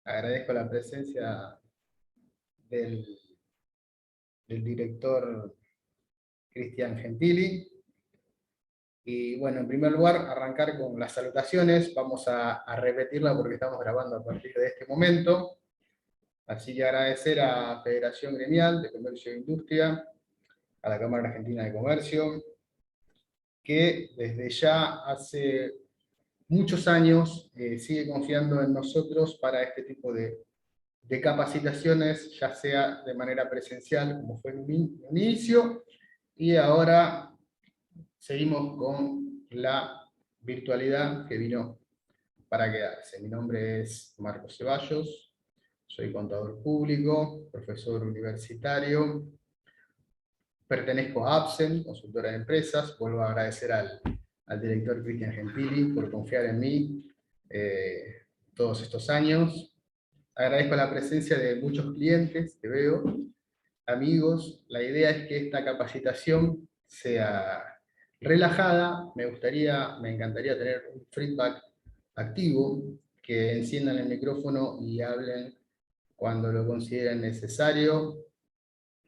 Agradezco la presencia del, del director Cristian Gentili. Y bueno, en primer lugar, arrancar con las salutaciones. Vamos a repetirla porque estamos grabando a partir de este momento. Así que agradecer a Federación Gremial de Comercio e Industria, a la Cámara Argentina de Comercio, que desde ya hace muchos años sigue confiando en nosotros para este tipo de capacitaciones, ya sea de manera presencial, como fue en un inicio, y ahora seguimos con la virtualidad que vino para quedarse. Mi nombre es Marcos Ceballos, soy contador público, profesor universitario, pertenezco a Absen, consultora de empresas. Vuelvo a agradecer al director Cristian Gentili por confiar en mí todos estos años. Agradezco la presencia de muchos clientes que veo, amigos. La idea es que esta capacitación sea relajada. Me encantaría tener un feedback activo, que enciendan el micrófono y hablen cuando lo consideren necesario,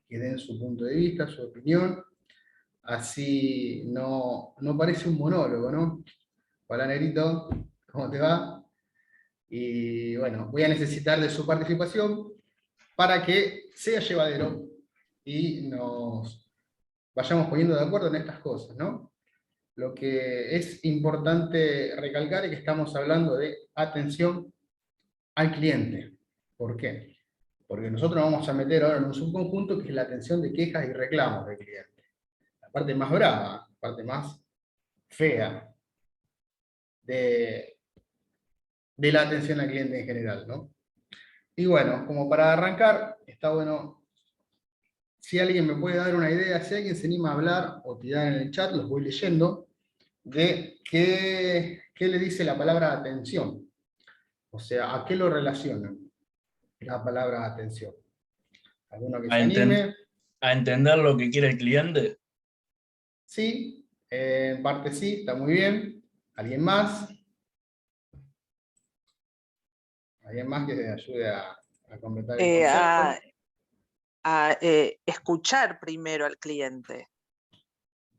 que den su punto de vista, su opinión. Así no parece un monólogo, ¿no? Hola, Negrito, ¿cómo te va? Y bueno, voy a necesitar de su participación para que sea llevadero y nos vayamos poniendo de acuerdo en estas cosas, ¿no? Lo que es importante recalcar es que estamos hablando de atención al cliente. ¿Por qué? Porque nosotros nos vamos a meter ahora en un subconjunto que es la atención de quejas y reclamos del cliente. La parte más brava, la parte más fea de, de la atención al cliente en general, ¿no? Y bueno, como para arrancar, está bueno, si alguien me puede dar una idea, si alguien se anima a hablar o tirar en el chat, los voy leyendo, de qué le dice la palabra atención. O sea, ¿a qué lo relacionan la palabra atención? ¿Alguno que A, se enten- anime? a entender lo que quiere el cliente. Sí, en parte sí, está muy bien. ¿Alguien más? ¿Alguien más que ayude a completar el A, concepto? escuchar primero al cliente.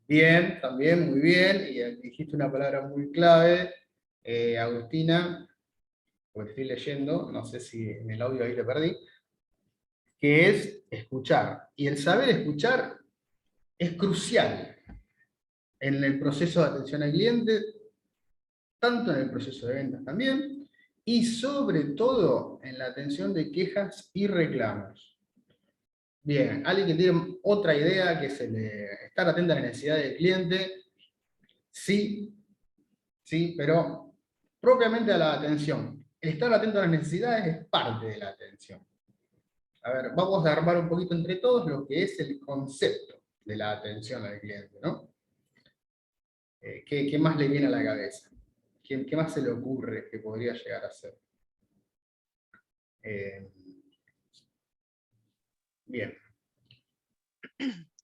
Bien, también, muy bien. Y dijiste una palabra muy clave, Agustina, porque estoy leyendo, no sé si en el audio ahí te perdí, que es escuchar. Y el saber escuchar es crucial en el proceso de atención al cliente, tanto en el proceso de ventas también, y sobre todo en la atención de quejas y reclamos. Bien, alguien que tiene otra idea, que es estar atento a la necesidad del cliente, sí, sí, pero propiamente a la atención. El estar atento a las necesidades es parte de la atención. A ver, vamos a armar un poquito entre todos lo que es el concepto de la atención al cliente, ¿no? ¿Qué más le viene a la cabeza? ¿Qué más se le ocurre que podría llegar a ser? Eh, bien.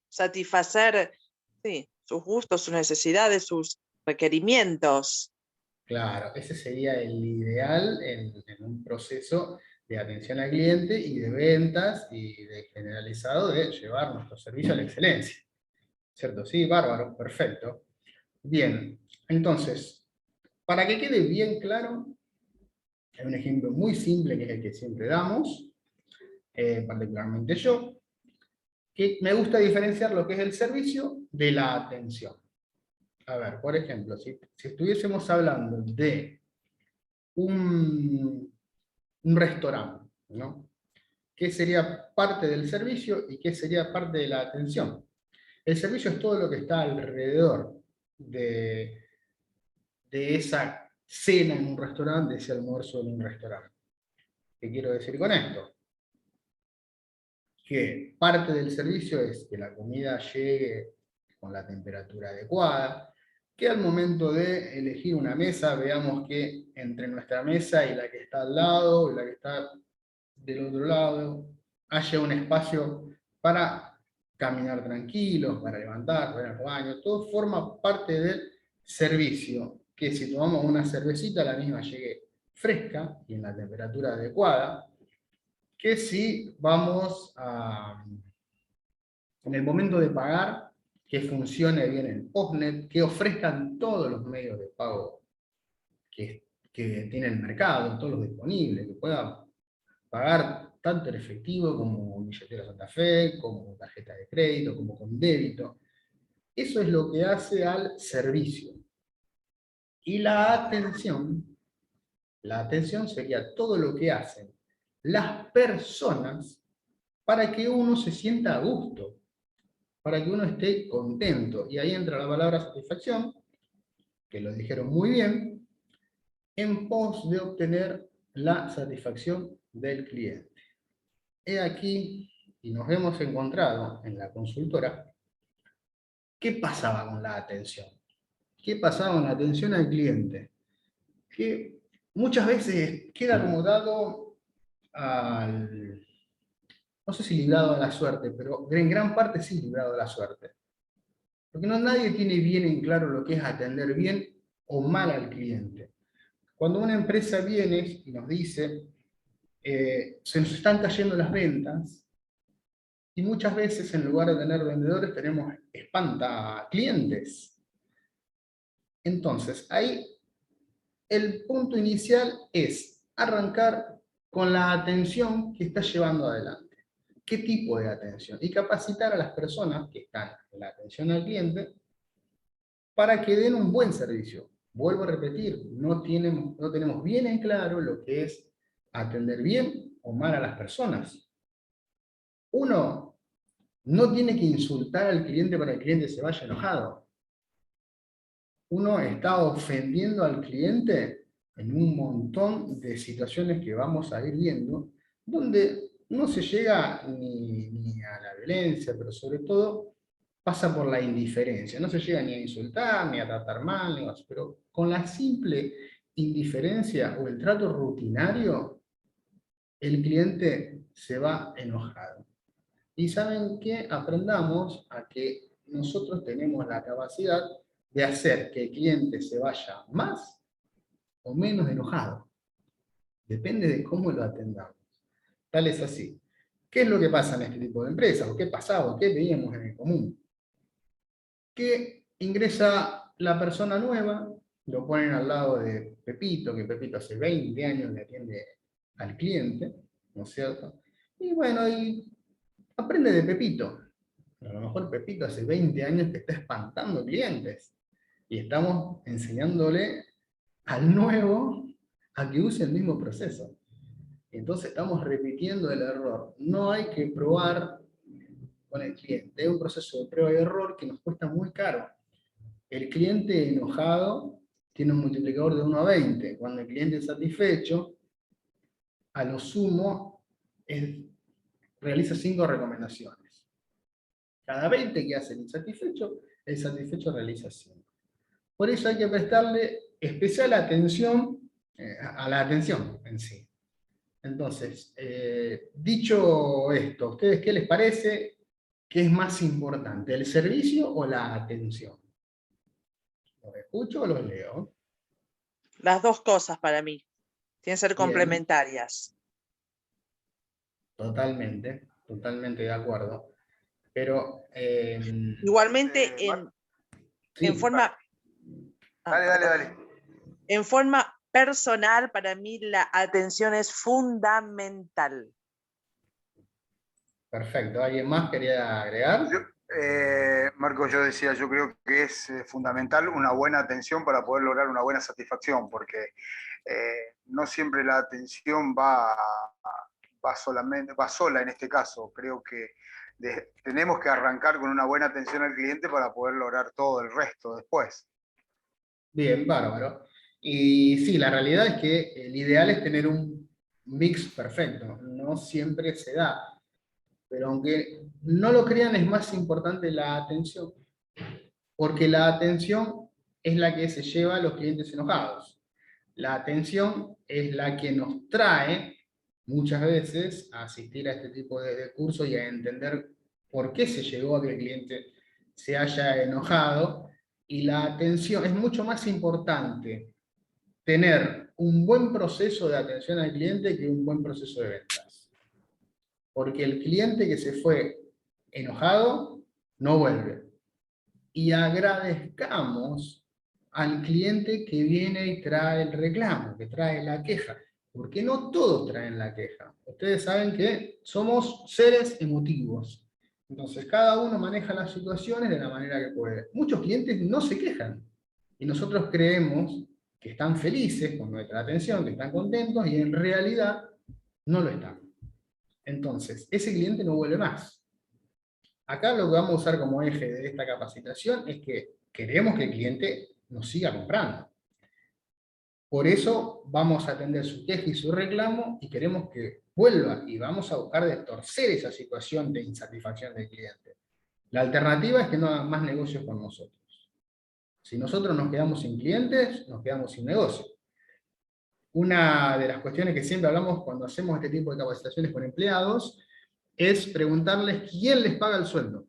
Satisfacer, sí, sus gustos, sus necesidades, sus requerimientos. Claro, ese sería el ideal en un proceso de atención al cliente y de ventas y de generalizado de llevar nuestro servicio a la excelencia. ¿Cierto? Sí, bárbaro, perfecto. Bien, entonces, para que quede bien claro, hay un ejemplo muy simple que es el que siempre damos, particularmente yo, que me gusta diferenciar lo que es el servicio de la atención. A ver, por ejemplo, si estuviésemos hablando de un restaurante, ¿no? ¿Qué sería parte del servicio y qué sería parte de la atención? El servicio es todo lo que está alrededor de esa cena en un restaurante, de ese almuerzo en un restaurante. ¿Qué quiero decir con esto? Que parte del servicio es que la comida llegue con la temperatura adecuada, que al momento de elegir una mesa veamos que entre nuestra mesa y la que está al lado, y la que está del otro lado, haya un espacio para caminar tranquilos, para levantar, para ir al baño, todo forma parte del servicio, que si tomamos una cervecita, la misma llegue fresca y en la temperatura adecuada, que si vamos en el momento de pagar, que funcione bien el postnet, que ofrezcan todos los medios de pago que tiene el mercado, todos los disponibles, que pueda pagar tanto en efectivo como billetera Santa Fe, como tarjeta de crédito, como con débito. Eso es lo que hace al servicio. Y la atención sería todo lo que hacen las personas para que uno se sienta a gusto, para que uno esté contento. Y ahí entra la palabra satisfacción, que lo dijeron muy bien, en pos de obtener la satisfacción del cliente. He aquí, y nos hemos encontrado en la consultora, ¿qué pasaba con la atención? ¿Qué pasaba con la atención al cliente? Que muchas veces queda como dado al, no sé si librado a la suerte, pero en gran parte sí librado a la suerte. Porque nadie tiene bien en claro lo que es atender bien o mal al cliente. Cuando una empresa viene y nos dice, se nos están cayendo las ventas, y muchas veces en lugar de tener vendedores tenemos espanta clientes. Entonces, ahí el punto inicial es arrancar con la atención que está llevando adelante. ¿Qué tipo de atención? Y capacitar a las personas que están en la atención al cliente para que den un buen servicio. Vuelvo a repetir, no tenemos bien en claro lo que es atender bien o mal a las personas. Uno no tiene que insultar al cliente para que el cliente se vaya enojado. Uno está ofendiendo al cliente en un montón de situaciones que vamos a ir viendo, donde no se llega ni a la violencia, pero sobre todo pasa por la indiferencia. No se llega ni a insultar, ni a tratar mal, pero con la simple indiferencia o el trato rutinario, el cliente se va enojado. Y saben que aprendamos a que nosotros tenemos la capacidad de hacer que el cliente se vaya más o menos enojado. Depende de cómo lo atendamos. Tal es así. ¿Qué es lo que pasa en este tipo de empresas? ¿O qué pasaba? ¿O qué veíamos en el común? Que ingresa la persona nueva, lo ponen al lado de Pepito, que Pepito hace 20 años le atiende al cliente, ¿no es cierto? Y bueno, y aprende de Pepito. A lo mejor Pepito hace 20 años que está espantando clientes. Y estamos enseñándole al nuevo a que use el mismo proceso. Entonces estamos repitiendo el error. No hay que probar con el cliente. Es un proceso de prueba y error que nos cuesta muy caro. El cliente enojado tiene un multiplicador de 1 a 20. Cuando el cliente es satisfecho, a lo sumo, realiza 5 recomendaciones. Cada 20 que hace el satisfecho realiza 5. Por eso hay que prestarle especial atención a la atención en sí. Entonces, dicho esto, ¿a ustedes qué les parece que es más importante, el servicio o la atención? ¿Los escucho o los leo? Las dos cosas para mí. Tienen que ser Bien. complementarias. Totalmente de acuerdo. Pero... Igualmente, sí. en forma... Dale. En forma personal, para mí la atención es fundamental. Perfecto. ¿Alguien más quería agregar? Marcos, yo decía, yo creo que es fundamental una buena atención para poder lograr una buena satisfacción, porque no siempre la atención va sola en este caso. Creo que tenemos que arrancar con una buena atención al cliente para poder lograr todo el resto después. Bien, bárbaro. Y sí, la realidad es que el ideal es tener un mix perfecto. No siempre se da. Pero aunque no lo crean, es más importante la atención. Porque la atención es la que se lleva a los clientes enojados. La atención es la que nos trae muchas veces a asistir a este tipo de cursos y a entender por qué se llegó a que el cliente se haya enojado. Y la atención es mucho más importante tener un buen proceso de atención al cliente que un buen proceso de ventas. Porque el cliente que se fue enojado no vuelve. Y agradezcamos al cliente que viene y trae el reclamo, que trae la queja. Porque no todos traen la queja. Ustedes saben que somos seres emotivos. Entonces, cada uno maneja las situaciones de la manera que puede. Muchos clientes no se quejan. Y nosotros creemos que están felices con nuestra atención, que están contentos, y en realidad no lo están. Entonces, ese cliente no vuelve más. Acá lo que vamos a usar como eje de esta capacitación es que queremos que el cliente nos siga comprando. Por eso vamos a atender su queja y su reclamo y queremos que vuelva y vamos a buscar de torcer esa situación de insatisfacción del cliente. La alternativa es que no hagan más negocios con nosotros. Si nosotros nos quedamos sin clientes, nos quedamos sin negocio. Una de las cuestiones que siempre hablamos cuando hacemos este tipo de capacitaciones con empleados es preguntarles quién les paga el sueldo.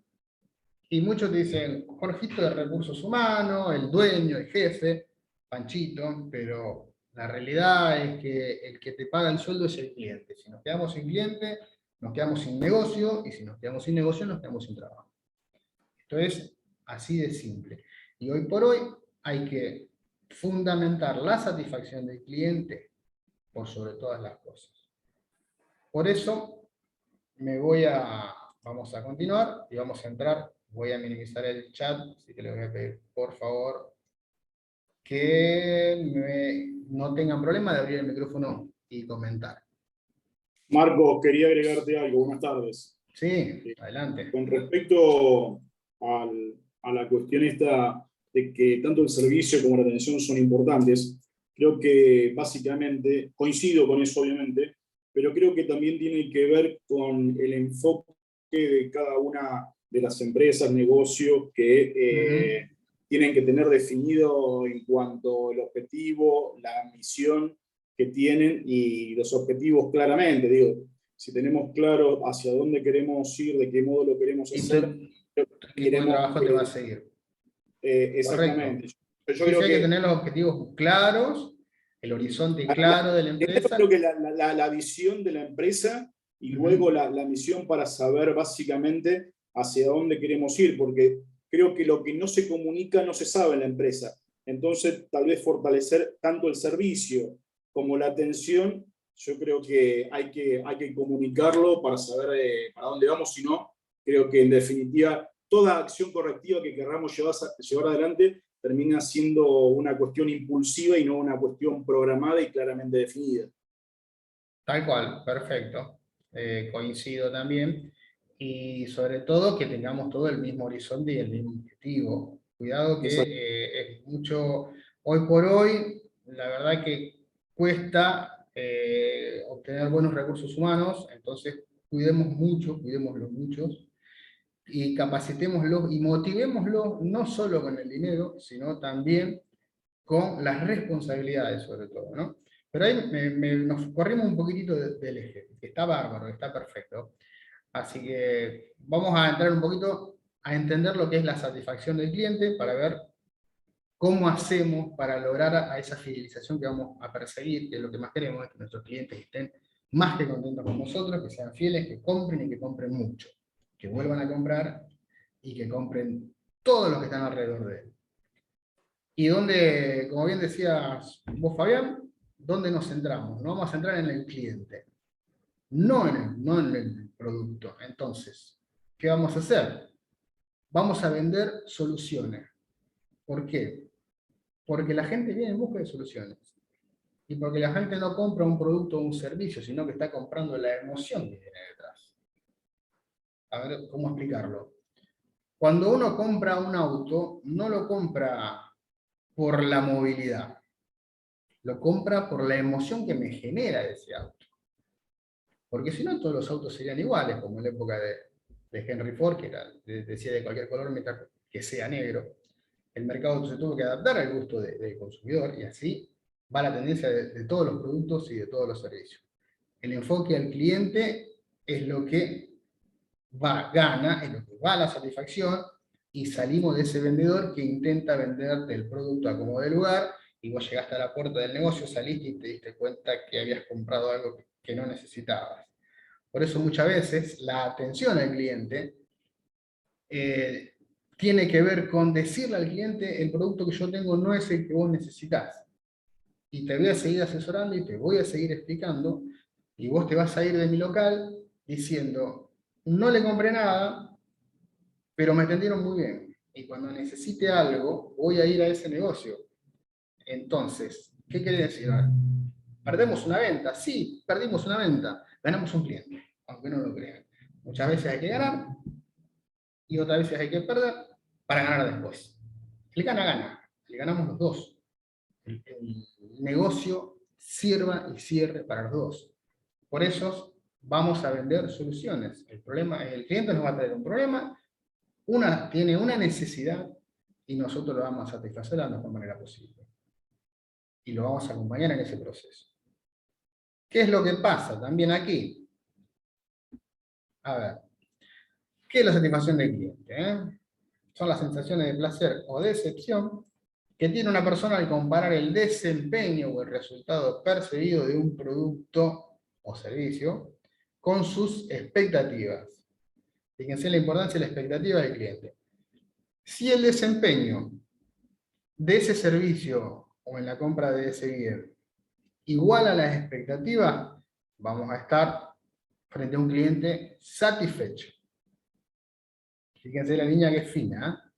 Y muchos te dicen, Jorgito de Recursos Humanos, el dueño, el jefe, Panchito, pero la realidad es que el que te paga el sueldo es el cliente. Si nos quedamos sin cliente, nos quedamos sin negocio, y si nos quedamos sin negocio, nos quedamos sin trabajo. Esto es así de simple. Y hoy por hoy hay que fundamentar la satisfacción del cliente por sobre todas las cosas. Por eso vamos a continuar y vamos a entrar. Voy a minimizar el chat, así que les voy a pedir, por favor, que no tengan problema de abrir el micrófono y comentar. Marco, quería agregarte algo. Buenas tardes. Sí, adelante. Con respecto a la cuestión esta de que tanto el servicio como la atención son importantes, creo que básicamente, coincido con eso obviamente, pero creo que también tiene que ver con el enfoque de cada una de las empresas, negocios que tienen que tener definido en cuanto al objetivo, la misión que tienen y los objetivos claramente. Digo, si tenemos claro hacia dónde queremos ir, de qué modo lo queremos hacer, ¿Qué tipo de trabajo te va a seguir? Exactamente. Yo creo que hay que tener los objetivos claros, el horizonte claro de la empresa. Creo que la visión de la empresa y luego la misión para saber básicamente hacia dónde queremos ir, porque creo que lo que no se comunica no se sabe en la empresa. Entonces, tal vez fortalecer tanto el servicio como la atención, yo creo que hay que comunicarlo para saber para dónde vamos, si no, creo que en definitiva toda acción correctiva que queramos llevar adelante termina siendo una cuestión impulsiva y no una cuestión programada y claramente definida. Tal cual, perfecto. Coincido también. Y sobre todo que tengamos todo el mismo horizonte y el mismo objetivo. Cuidado que es mucho, hoy por hoy, la verdad que cuesta obtener buenos recursos humanos, entonces cuidémoslos muchos, y capacitémoslos y motivémoslos no solo con el dinero, sino también con las responsabilidades sobre todo, ¿no? Pero ahí nos corrimos un poquitito del eje, que está bárbaro, está perfecto. Así que vamos a entrar un poquito a entender lo que es la satisfacción del cliente para ver cómo hacemos para lograr a esa fidelización que vamos a perseguir, que es lo que más queremos, es que nuestros clientes estén más que contentos con nosotros, que sean fieles, que compren y que compren mucho, que vuelvan a comprar y que compren todos los que están alrededor de él. Y donde, como bien decías vos, Fabián, ¿dónde nos centramos? Nos vamos a centrar en el cliente, no en el producto. Entonces, ¿qué vamos a hacer? Vamos a vender soluciones. ¿Por qué? Porque la gente viene en busca de soluciones. Y porque la gente no compra un producto o un servicio, sino que está comprando la emoción que viene detrás. A ver, ¿cómo explicarlo? Cuando uno compra un auto, no lo compra por la movilidad. Lo compra por la emoción que me genera ese auto. Porque si no, todos los autos serían iguales, como en la época de Henry Ford, que decía de cualquier color mientras que sea negro. El mercado se tuvo que adaptar al gusto del consumidor, y así va la tendencia de todos los productos y de todos los servicios. El enfoque al cliente es lo que gana, es lo que va a la satisfacción, y salimos de ese vendedor que intenta venderte el producto a como de lugar, y vos llegaste a la puerta del negocio, saliste y te diste cuenta que habías comprado algo que no necesitabas. Por eso muchas veces la atención al cliente tiene que ver con decirle al cliente: el producto que yo tengo no es el que vos necesitas. Y te voy a seguir asesorando y te voy a seguir explicando, y vos te vas a ir de mi local diciendo: no le compré nada, pero me atendieron muy bien. Y cuando necesite algo, voy a ir a ese negocio. Entonces, ¿qué quiere decir? ¿Perdemos una venta? Sí, perdimos una venta. Ganamos un cliente, aunque no lo crean. Muchas veces hay que ganar y otras veces hay que perder para ganar después. El gana-gana, le ganamos los dos. El negocio sirva y cierre para los dos. Por eso vamos a vender soluciones. El cliente nos va a traer un problema, tiene una necesidad y nosotros lo vamos a satisfacer de la mejor manera posible. Y lo vamos a acompañar en ese proceso. ¿Qué es lo que pasa también aquí? A ver, ¿qué es la satisfacción del cliente? Son las sensaciones de placer o decepción que tiene una persona al comparar el desempeño o el resultado percibido de un producto o servicio con sus expectativas. Fíjense la importancia de la expectativa del cliente. Si el desempeño de ese servicio o en la compra de ese bien igual a las expectativas, vamos a estar frente a un cliente satisfecho. Fíjense la línea que es fina.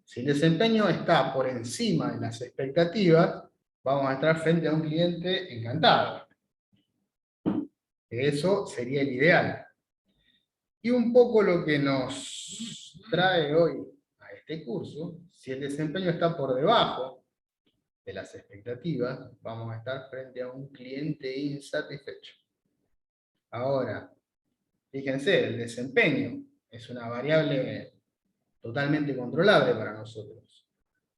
Si el desempeño está por encima de las expectativas, vamos a estar frente a un cliente encantado. Eso sería el ideal. Y un poco lo que nos trae hoy a este curso: si el desempeño está por debajo de las expectativas, vamos a estar frente a un cliente insatisfecho. Ahora, fíjense, el desempeño es una variable totalmente controlable para nosotros.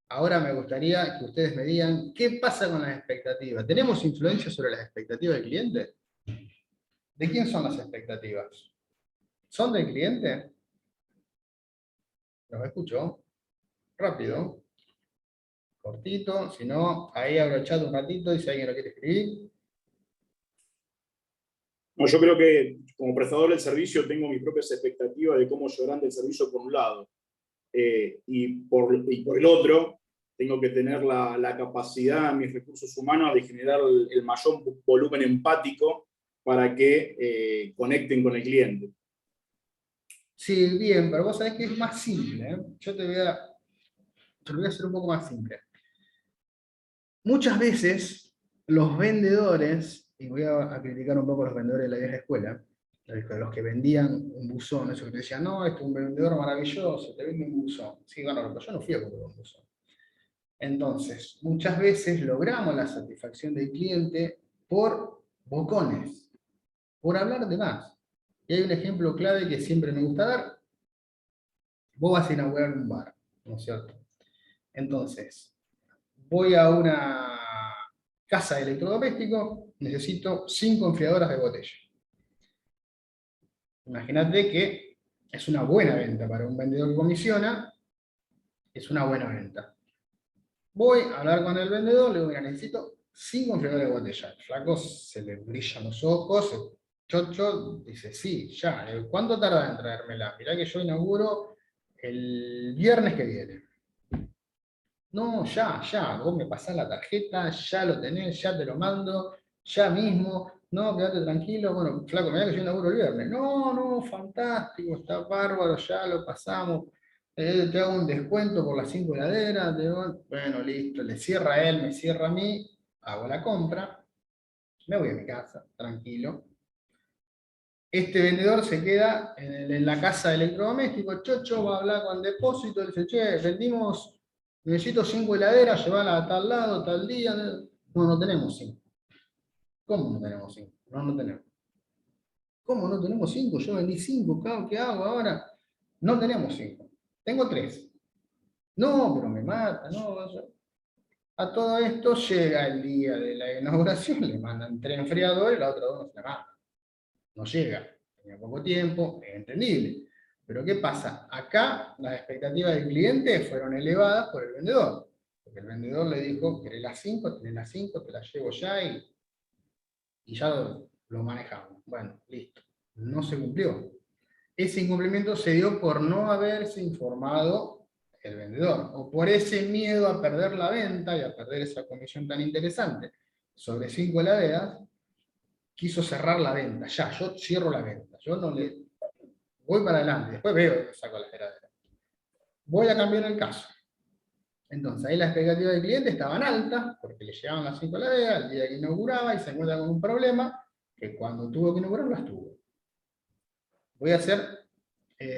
Ahora me gustaría que ustedes me digan qué pasa con las expectativas. ¿Tenemos influencia sobre las expectativas del cliente? ¿De quién son las expectativas? ¿Son del cliente? ¿Los escucho? Rápido. Cortito. Si no, ahí abro el chat un ratito y si alguien lo quiere escribir. No, yo creo que como prestador del servicio tengo mis propias expectativas de cómo llevarán el servicio por un lado. Y por el otro, tengo que tener la capacidad, mis recursos humanos, de generar el mayor volumen empático para que conecten con el cliente. Sí, bien, pero vos sabés que es más simple. Yo te lo voy a hacer un poco más simple. Muchas veces los vendedores, y voy a criticar un poco a los vendedores de la vieja escuela, los que vendían un buzón, eso que te decían: no, este es un vendedor maravilloso, te vende un buzón. Sí, bueno, pero yo no fui a comprar un buzón. Entonces, muchas veces logramos la satisfacción del cliente por bocones, por hablar de más. Y hay un ejemplo clave que siempre me gusta dar. Vos vas a inaugurar un bar, ¿no es cierto? Entonces, voy a una casa de electrodoméstico, necesito 5 enfriadoras de botella. Imagínate que es una buena venta para un vendedor que comisiona, es una buena venta. Voy a hablar con el vendedor, le digo: mira, necesito 5 enfriadores de botella. El flaco se le brillan los ojos, el chocho dice: sí, ya. ¿Cuánto tarda en traérmela? Mirá que yo inauguro el viernes que viene. No, ya, vos me pasás la tarjeta, ya lo tenés, ya te lo mando, ya mismo. No, quédate tranquilo. Bueno, flaco, mirá que yo inauguro el viernes. No, fantástico, está bárbaro, ya lo pasamos. Te hago un descuento por las 5 heladeras. Bueno, listo, le cierra a él, me cierra a mí, hago la compra, me voy a mi casa, tranquilo. Este vendedor se queda en la casa de electrodoméstico, chocho, va a hablar con el depósito, le dice: che, vendimos, necesito 5 heladeras, llevarla a tal lado, tal día. No tenemos 5. ¿Cómo no tenemos 5? No tenemos. ¿Cómo no tenemos 5? Yo vendí 5, ¿qué hago ahora? No tenemos 5. Tengo 3. No, pero me mata, no. A todo esto llega el día de la inauguración, le mandan 3 enfriadores, la otra 2 no se la mandan. No llega, tenía poco tiempo, es entendible. Pero ¿qué pasa? Acá las expectativas del cliente fueron elevadas por el vendedor. Porque el vendedor le dijo, ¿querés las 5? Tenés las 5, te las llevo ya y ya lo manejamos. Bueno, listo. No se cumplió. Ese incumplimiento se dio por no haberse informado el vendedor, o por ese miedo a perder la venta y a perder esa comisión tan interesante sobre 5 heladeras, quiso cerrar la venta. Ya, yo cierro la venta. Yo no le voy para adelante, después veo que saco las heladeras. Voy a cambiar el caso. Entonces, ahí las expectativas del cliente estaban altas, porque le llegaban las 5 heladeras el día que inauguraba y se encuentra con un problema que cuando tuvo que inaugurar las tuvo. Voy a hacer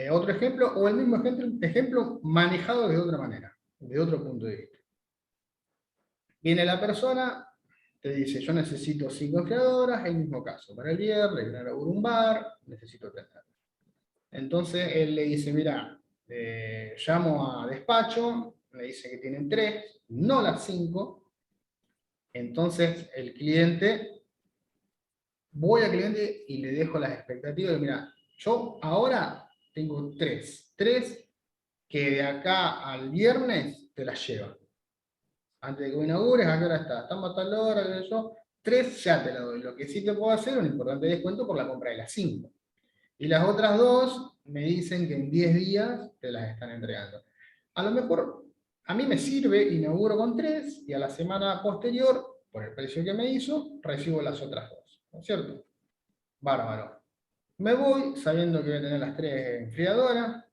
otro ejemplo, o el mismo ejemplo manejado de otra manera, de otro punto de vista. Viene la persona, te dice, yo necesito 5 enfriadoras, el mismo caso, para el viernes, inauguro un bar, necesito tener. Entonces él le dice, mira, llamo a despacho, me dice que tienen 3, no las 5. Entonces el cliente, voy al cliente y le dejo las expectativas de, mira, yo ahora tengo 3 que de acá al viernes te las llevan. Antes de que inaugures, ¿a qué hora está? Estamos a tal hora, qué sé yo. 3 ya te la doy. Lo que sí te puedo hacer es un importante descuento por la compra de las 5. Y las otras 2 me dicen que en 10 días te las están entregando. A lo mejor a mí me sirve, inauguro con 3 y a la semana posterior, por el precio que me hizo, recibo las otras 2. ¿No es cierto? Bárbaro. Me voy sabiendo que voy a tener las 3 enfriadoras.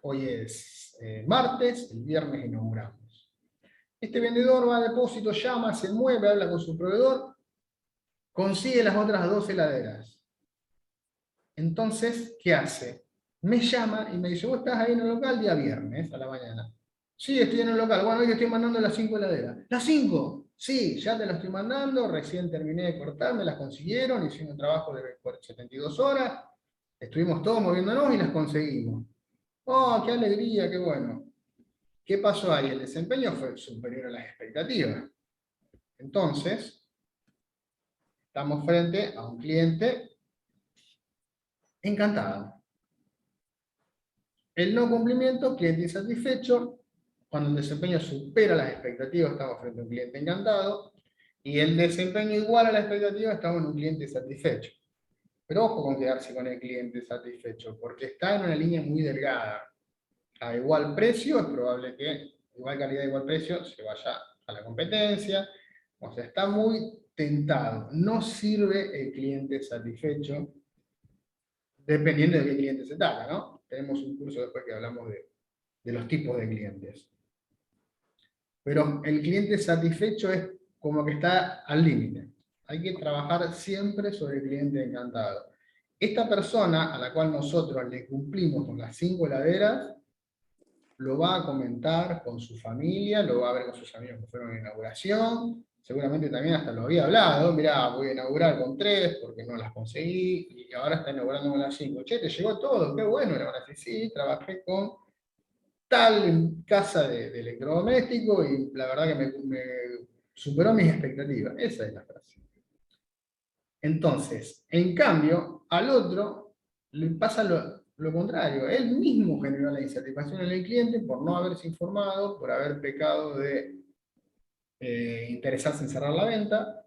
Hoy es martes, el viernes inauguramos. Este vendedor va a depósito, llama, se mueve, habla con su proveedor, consigue las otras 2 heladeras. Entonces, ¿qué hace? Me llama y me dice, ¿vos estás ahí en el local día viernes a la mañana? Sí, estoy en el local. Bueno, hoy te estoy mandando las 5 heladeras. ¿Las 5? Sí, ya te las estoy mandando, recién terminé de cortar, me las consiguieron, hicimos un trabajo de 72 horas, estuvimos todos moviéndonos y las conseguimos. ¡Oh, qué alegría, qué bueno! ¿Qué pasó ahí? El desempeño fue superior a las expectativas. Entonces, estamos frente a un cliente encantado. El no cumplimiento, cliente insatisfecho. Cuando el desempeño supera las expectativas, estamos frente a un cliente encantado. Y el desempeño igual a la expectativa, estamos en un cliente satisfecho. Pero ojo con quedarse con el cliente satisfecho, porque está en una línea muy delgada. A igual precio, es probable que igual calidad, igual precio, se vaya a la competencia. O sea, está muy tentado. No sirve el cliente satisfecho, dependiendo de qué cliente se trata, ¿no? Tenemos un curso después que hablamos de los tipos de clientes. Pero el cliente satisfecho es como que está al límite. Hay que trabajar siempre sobre el cliente encantado. Esta persona a la cual nosotros le cumplimos con las 5 heladeras, lo va a comentar con su familia, lo va a ver con sus amigos que fueron a la inauguración, seguramente también hasta lo había hablado, mirá, voy a inaugurar con 3 porque no las conseguí, y ahora está inaugurando con las 5. Che, te llegó todo, qué bueno. Le van a decir, sí, trabajé con tal casa de electrodoméstico y la verdad que me superó mis expectativas. Esa es la frase. Entonces, en cambio, al otro le pasa lo contrario. Él mismo generó la insatisfacción en el cliente por no haberse informado, por haber pecado de interesarse en cerrar la venta,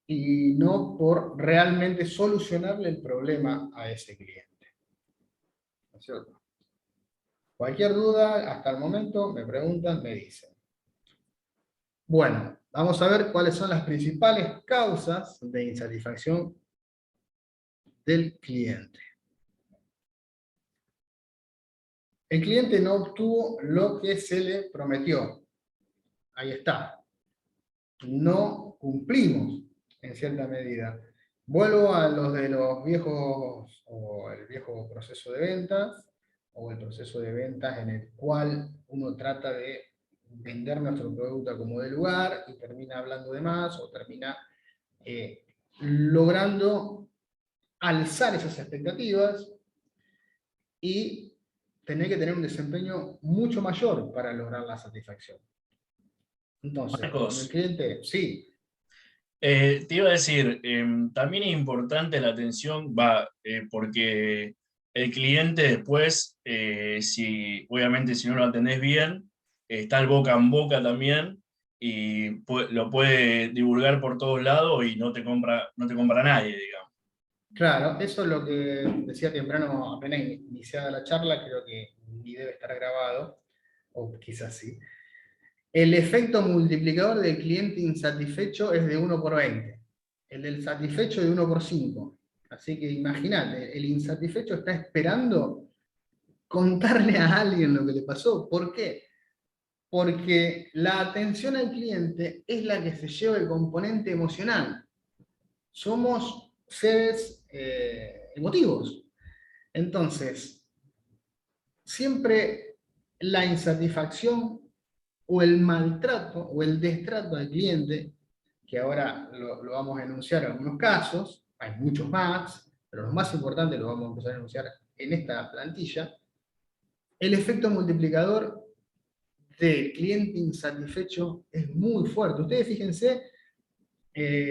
y no por realmente solucionarle el problema a ese cliente. ¿No es cierto? Cualquier duda, hasta el momento, me preguntan, me dicen. Bueno, vamos a ver cuáles son las principales causas de insatisfacción del cliente. El cliente no obtuvo lo que se le prometió. Ahí está. No cumplimos en cierta medida. Vuelvo a los de los viejos, o el viejo proceso de ventas, o el proceso de ventas en el cual uno trata de vender nuestro producto como de lugar y termina hablando de más, o termina logrando alzar esas expectativas y tener que tener un desempeño mucho mayor para lograr la satisfacción. Entonces, Marcos, cuando el cliente, sí. Te iba a decir, también es importante la atención, porque el cliente después, obviamente si no lo atendés bien, está el boca en boca también, y lo puede divulgar por todos lados y no te compra nadie, digamos. Claro, eso es lo que decía temprano, apenas iniciada la charla, creo que ni debe estar grabado, o quizás sí. El efecto multiplicador del cliente insatisfecho es de 1 por 20. El del satisfecho de 1 por 5. Así que imagínate, el insatisfecho está esperando contarle a alguien lo que le pasó. ¿Por qué? Porque la atención al cliente es la que se lleva el componente emocional. Somos seres emotivos. Entonces, siempre la insatisfacción o el maltrato o el destrato al cliente, que ahora lo vamos a enunciar en algunos casos, hay muchos más, pero los más importantes los vamos a empezar a enunciar en esta plantilla. El efecto multiplicador del cliente insatisfecho es muy fuerte. Ustedes fíjense,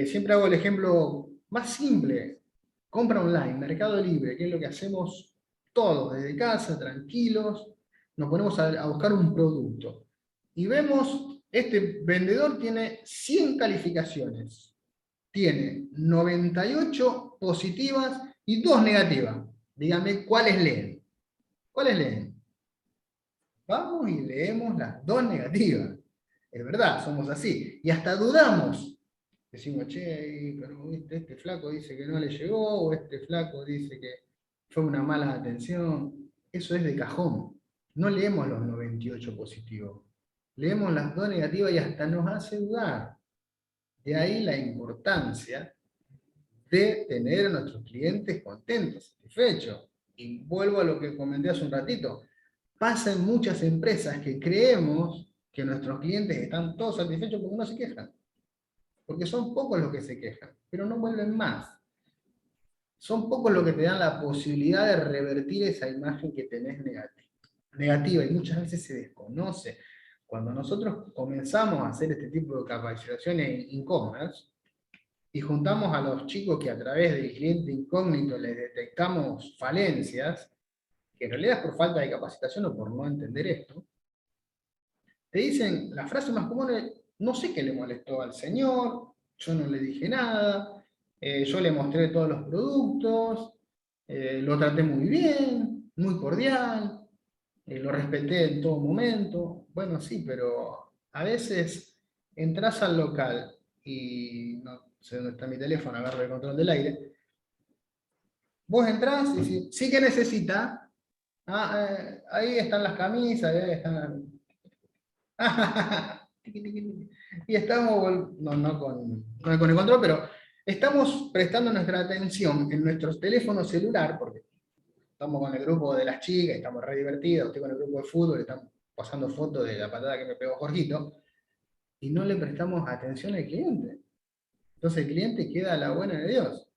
siempre hago el ejemplo más simple: compra online, Mercado Libre, que es lo que hacemos todos desde casa, tranquilos, nos ponemos a buscar un producto. Y vemos, este vendedor tiene 100 calificaciones, tiene 98 positivas y 2 negativas. Díganme, ¿cuáles leen? ¿Cuáles leen? Vamos y leemos las 2 negativas. Es verdad, somos así. Y hasta dudamos. Decimos, che, pero este flaco dice que no le llegó, o este flaco dice que fue una mala atención. Eso es de cajón. No leemos los 98 positivos. Leemos las 2 negativas y hasta nos hace dudar. De ahí la importancia de tener a nuestros clientes contentos, satisfechos. Y vuelvo a lo que comenté hace un ratito. Pasa en muchas empresas que creemos que nuestros clientes están todos satisfechos porque no se quejan. Porque son pocos los que se quejan, pero no vuelven más. Son pocos los que te dan la posibilidad de revertir esa imagen que tenés negativa, y muchas veces se desconoce. Cuando nosotros comenzamos a hacer este tipo de capacitaciones en e-commerce, y juntamos a los chicos que a través del cliente incógnito les detectamos falencias, que en realidad es por falta de capacitación o por no entender esto, te dicen, la frase más común es: no sé qué le molestó al señor, yo no le dije nada, yo le mostré todos los productos, lo traté muy bien, muy cordial, lo respeté en todo momento. Bueno, sí, pero a veces entras al local y no sé dónde está mi teléfono, agarro el control del aire. Vos entrás y decís, ¿sí que necesita? Ahí están las camisas, ahí están. Y estamos, no con el control, pero estamos prestando nuestra atención en nuestro teléfono celular, porque estamos con el grupo de las chicas, estamos re divertidos, estoy con el grupo de fútbol, estamos pasando fotos de la patada que me pegó Jorgito, y no le prestamos atención al cliente. Entonces el cliente queda a la buena de Dios.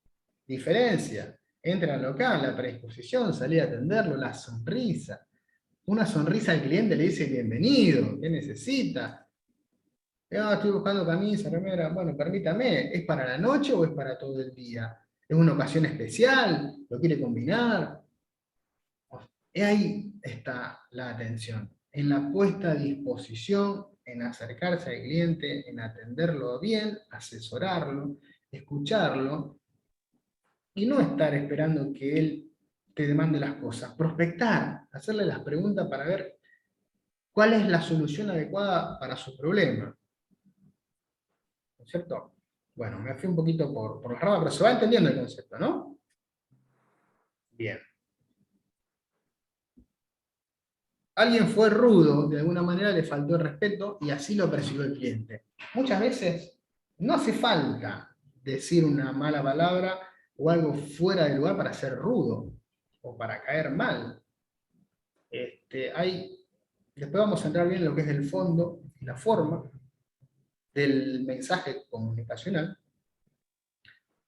Diferencia, entra al local, la predisposición, salir a atenderlo, la sonrisa. Una sonrisa al cliente le dice bienvenido, ¿qué necesita? Estoy buscando camisa, remera. Bueno, permítame, ¿es para la noche o es para todo el día? ¿Es una ocasión especial? ¿Lo quiere combinar? Ahí está la atención, en la puesta a disposición, en acercarse al cliente, en atenderlo bien, asesorarlo, escucharlo, y no estar esperando que él te demande las cosas. Prospectar, hacerle las preguntas para ver cuál es la solución adecuada para su problema. ¿No es cierto? Bueno, me fui un poquito por la rama, pero se va entendiendo el concepto, ¿no? Bien. Alguien fue rudo, de alguna manera le faltó el respeto y así lo percibió el cliente. Muchas veces no hace falta decir una mala palabra o algo fuera de lugar para ser rudo o para caer mal. Después vamos a entrar bien en lo que es el fondo y la forma del mensaje comunicacional,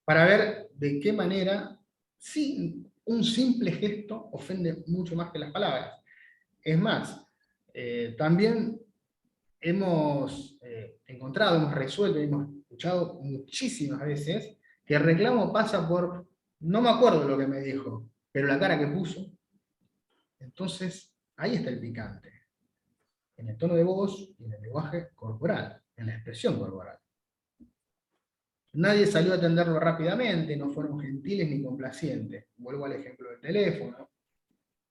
para ver de qué manera sí, un simple gesto ofende mucho más que las palabras. Es más, también hemos encontrado, hemos resuelto, hemos escuchado muchísimas veces que el reclamo pasa por, no me acuerdo lo que me dijo, pero la cara que puso. Entonces, ahí está el picante. en el tono de voz y en el lenguaje corporal, en la expresión corporal. Nadie salió a atenderlo rápidamente, no fueron gentiles ni complacientes. Vuelvo al ejemplo del teléfono.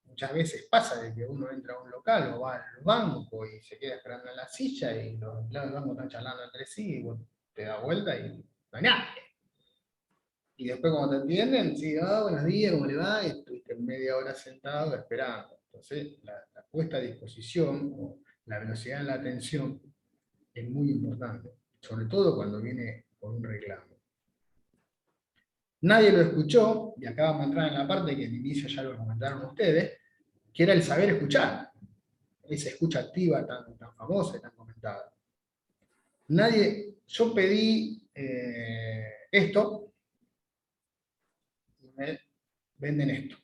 Muchas veces pasa de que uno entra a un local o va al banco y se queda esperando en la silla y los empleados del banco están charlando entre sí y vos te das vuelta y no hay nadie. Y después cuando te atienden, sí, buenos días, ¿cómo le va? Y estuviste media hora sentado esperando. Entonces, la puesta a disposición o la velocidad en la atención es muy importante, sobre todo cuando viene con un reclamo. Nadie lo escuchó, y acá vamos a entrar en la parte que al inicio ya lo comentaron ustedes, que era el saber escuchar, esa escucha activa tan famosa y tan comentada. Yo pedí esto, y me venden esto.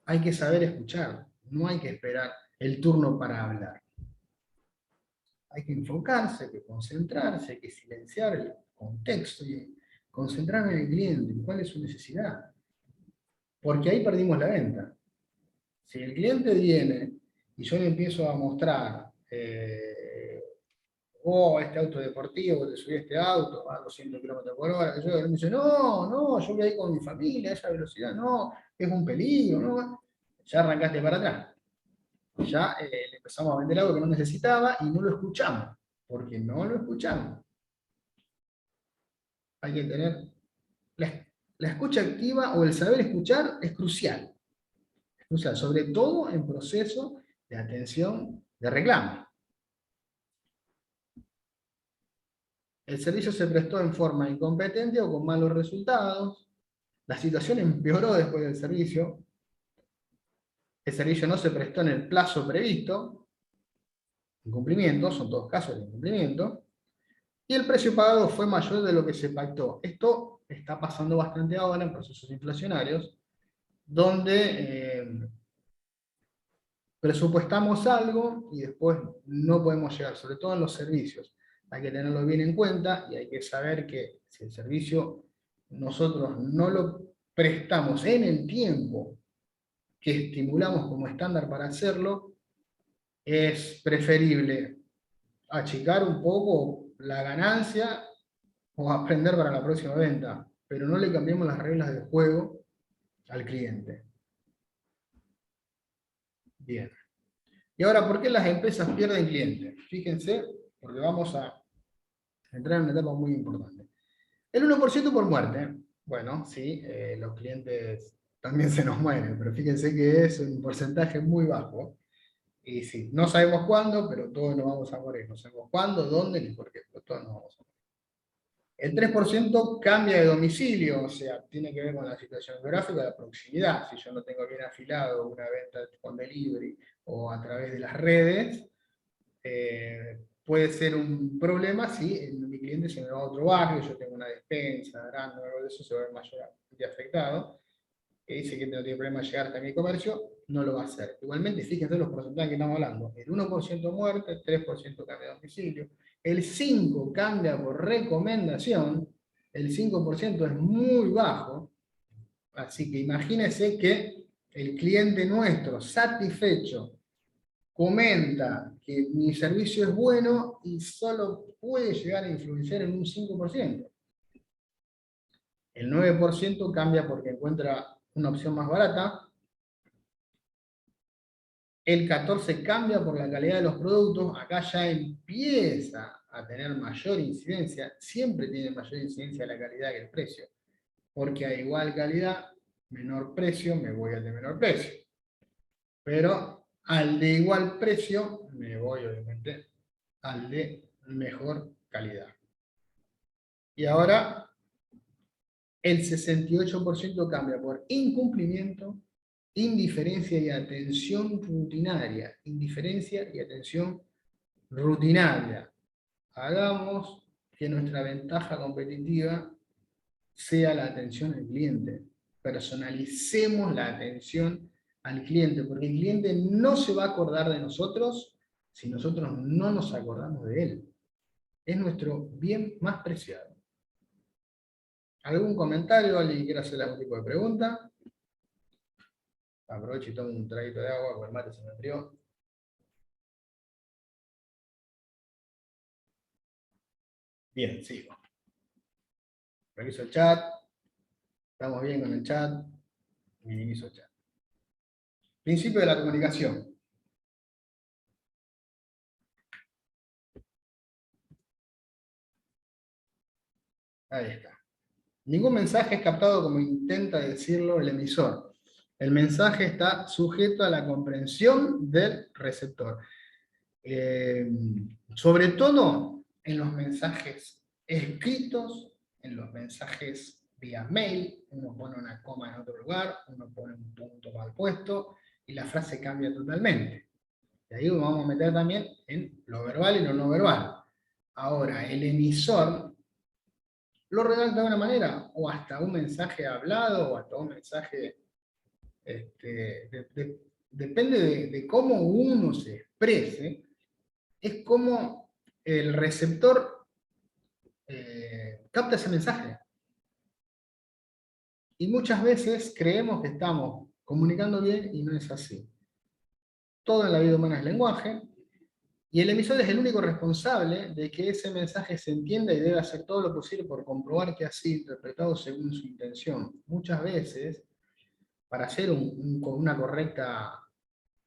Hay que saber escuchar, no hay que esperar el turno para hablar. Hay que enfocarse, hay que concentrarse, hay que silenciar el contexto y concentrarme en el cliente, en cuál es su necesidad. Porque ahí perdimos la venta. Si el cliente viene y yo le empiezo a mostrar, este auto deportivo, te subí a este auto, va a 200 km/h, él me dice, no, yo voy ahí con mi familia, a esa velocidad, no, es un peligro, no. Ya arrancaste para atrás. Ya le empezamos a vender algo que no necesitaba y no lo escuchamos, porque no lo escuchamos. Hay que tener, la escucha activa o el saber escuchar es crucial, sobre todo en proceso de atención de reclamo. El servicio se prestó en forma incompetente o con malos resultados, la situación empeoró después del servicio, el servicio no se prestó en el plazo previsto, incumplimiento, son todos casos de incumplimiento, y el precio pagado fue mayor de lo que se pactó. Esto está pasando bastante ahora en procesos inflacionarios, donde presupuestamos algo y después no podemos llegar, sobre todo en los servicios. Hay que tenerlo bien en cuenta y hay que saber que si el servicio nosotros no lo prestamos en el tiempo que estimulamos como estándar para hacerlo, es preferible achicar un poco la ganancia o aprender para la próxima venta, pero no le cambiemos las reglas del juego al cliente. Bien. Y ahora, ¿por qué las empresas pierden clientes? Fíjense, porque vamos a entrar en una etapa muy importante. El 1% por muerte. Bueno, sí, los clientes también se nos mueren, pero fíjense que es un porcentaje muy bajo. Y sí, no sabemos cuándo, pero todos nos vamos a morir. No sabemos cuándo, dónde ni por qué, pero todos nos vamos a morir. El 3% cambia de domicilio, o sea, tiene que ver con la situación geográfica, la proximidad. Si yo no tengo bien afilado una venta con delivery o a través de las redes, puede ser un problema si mi cliente se me va a otro barrio, yo tengo una despensa grande o algo de eso, se va a ver mayormente afectado. Que dice que no tiene problema llegar hasta mi comercio, no lo va a hacer. Igualmente, fíjense los porcentajes que estamos hablando. El 1% muerte, el 3% cambia de domicilio, el 5% cambia por recomendación, el 5% es muy bajo, así que imagínense que el cliente nuestro satisfecho comenta que mi servicio es bueno y solo puede llegar a influenciar en un 5%. El 9% cambia porque encuentra una opción más barata. El 14% cambia por la calidad de los productos. Acá ya empieza a tener mayor incidencia. Siempre tiene mayor incidencia la calidad que el precio. Porque a igual calidad, menor precio, me voy al de menor precio. Pero al de igual precio, me voy obviamente al de mejor calidad. Y ahora, el 68% cambia por incumplimiento, indiferencia y atención rutinaria. Indiferencia y atención rutinaria. Hagamos que nuestra ventaja competitiva sea la atención al cliente. Personalicemos la atención al cliente, porque el cliente no se va a acordar de nosotros si nosotros no nos acordamos de él. Es nuestro bien más preciado. ¿Algún comentario? ¿Alguien quiere hacer algún tipo de pregunta? Aprovecho y tomo un traguito de agua, porque el mate se me enfrió. Bien, sigo. Reviso el chat. Estamos bien con el chat. Minimizo el chat. Principio de la comunicación. Ahí está. Ningún mensaje es captado como intenta decirlo el emisor. El mensaje está sujeto a la comprensión del receptor. Sobre todo en los mensajes escritos, en los mensajes vía mail, uno pone una coma en otro lugar, uno pone un punto mal puesto, y la frase cambia totalmente. Y ahí vamos a meter también en lo verbal y lo no verbal. Ahora, el emisor lo redacta de una manera, o hasta un mensaje hablado, o hasta un mensaje, depende de cómo uno se exprese, es como el receptor capta ese mensaje. Y muchas veces creemos que estamos comunicando bien y no es así. Todo en la vida humana es lenguaje, y el emisor es el único responsable de que ese mensaje se entienda y debe hacer todo lo posible por comprobar que ha sido interpretado según su intención. Muchas veces, para hacer una correcta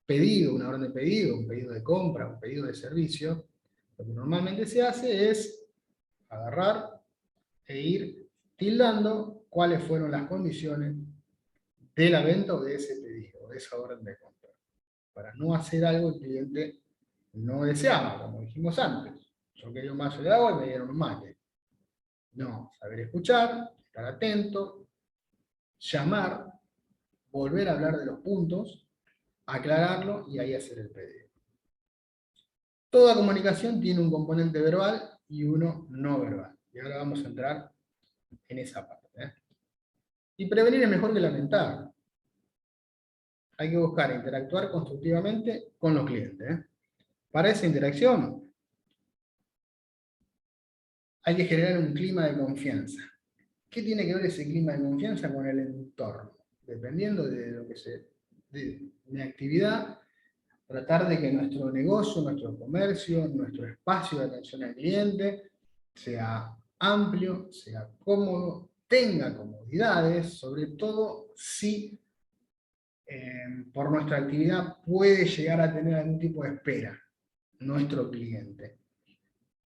pedido, una orden de pedido, un pedido de compra, un pedido de servicio, lo que normalmente se hace es agarrar e ir tildando cuáles fueron las condiciones de la venta o de ese pedido, de esa orden de compra, para no hacer algo que el cliente no deseaba, como dijimos antes. Yo quería un vaso de agua y me dieron un mate. No, saber escuchar, estar atento, llamar, volver a hablar de los puntos, aclararlo y ahí hacer el pedido. Toda comunicación tiene un componente verbal y uno no verbal. Y ahora vamos a entrar en esa parte. Y prevenir es mejor que lamentar. Hay que buscar interactuar constructivamente con los clientes. Para esa interacción hay que generar un clima de confianza. ¿Qué tiene que ver ese clima de confianza con el entorno? Dependiendo de lo que de mi actividad, tratar de que nuestro negocio, nuestro comercio, nuestro espacio de atención al cliente sea amplio, sea cómodo, tenga comodidades, sobre todo si por nuestra actividad puede llegar a tener algún tipo de espera nuestro cliente.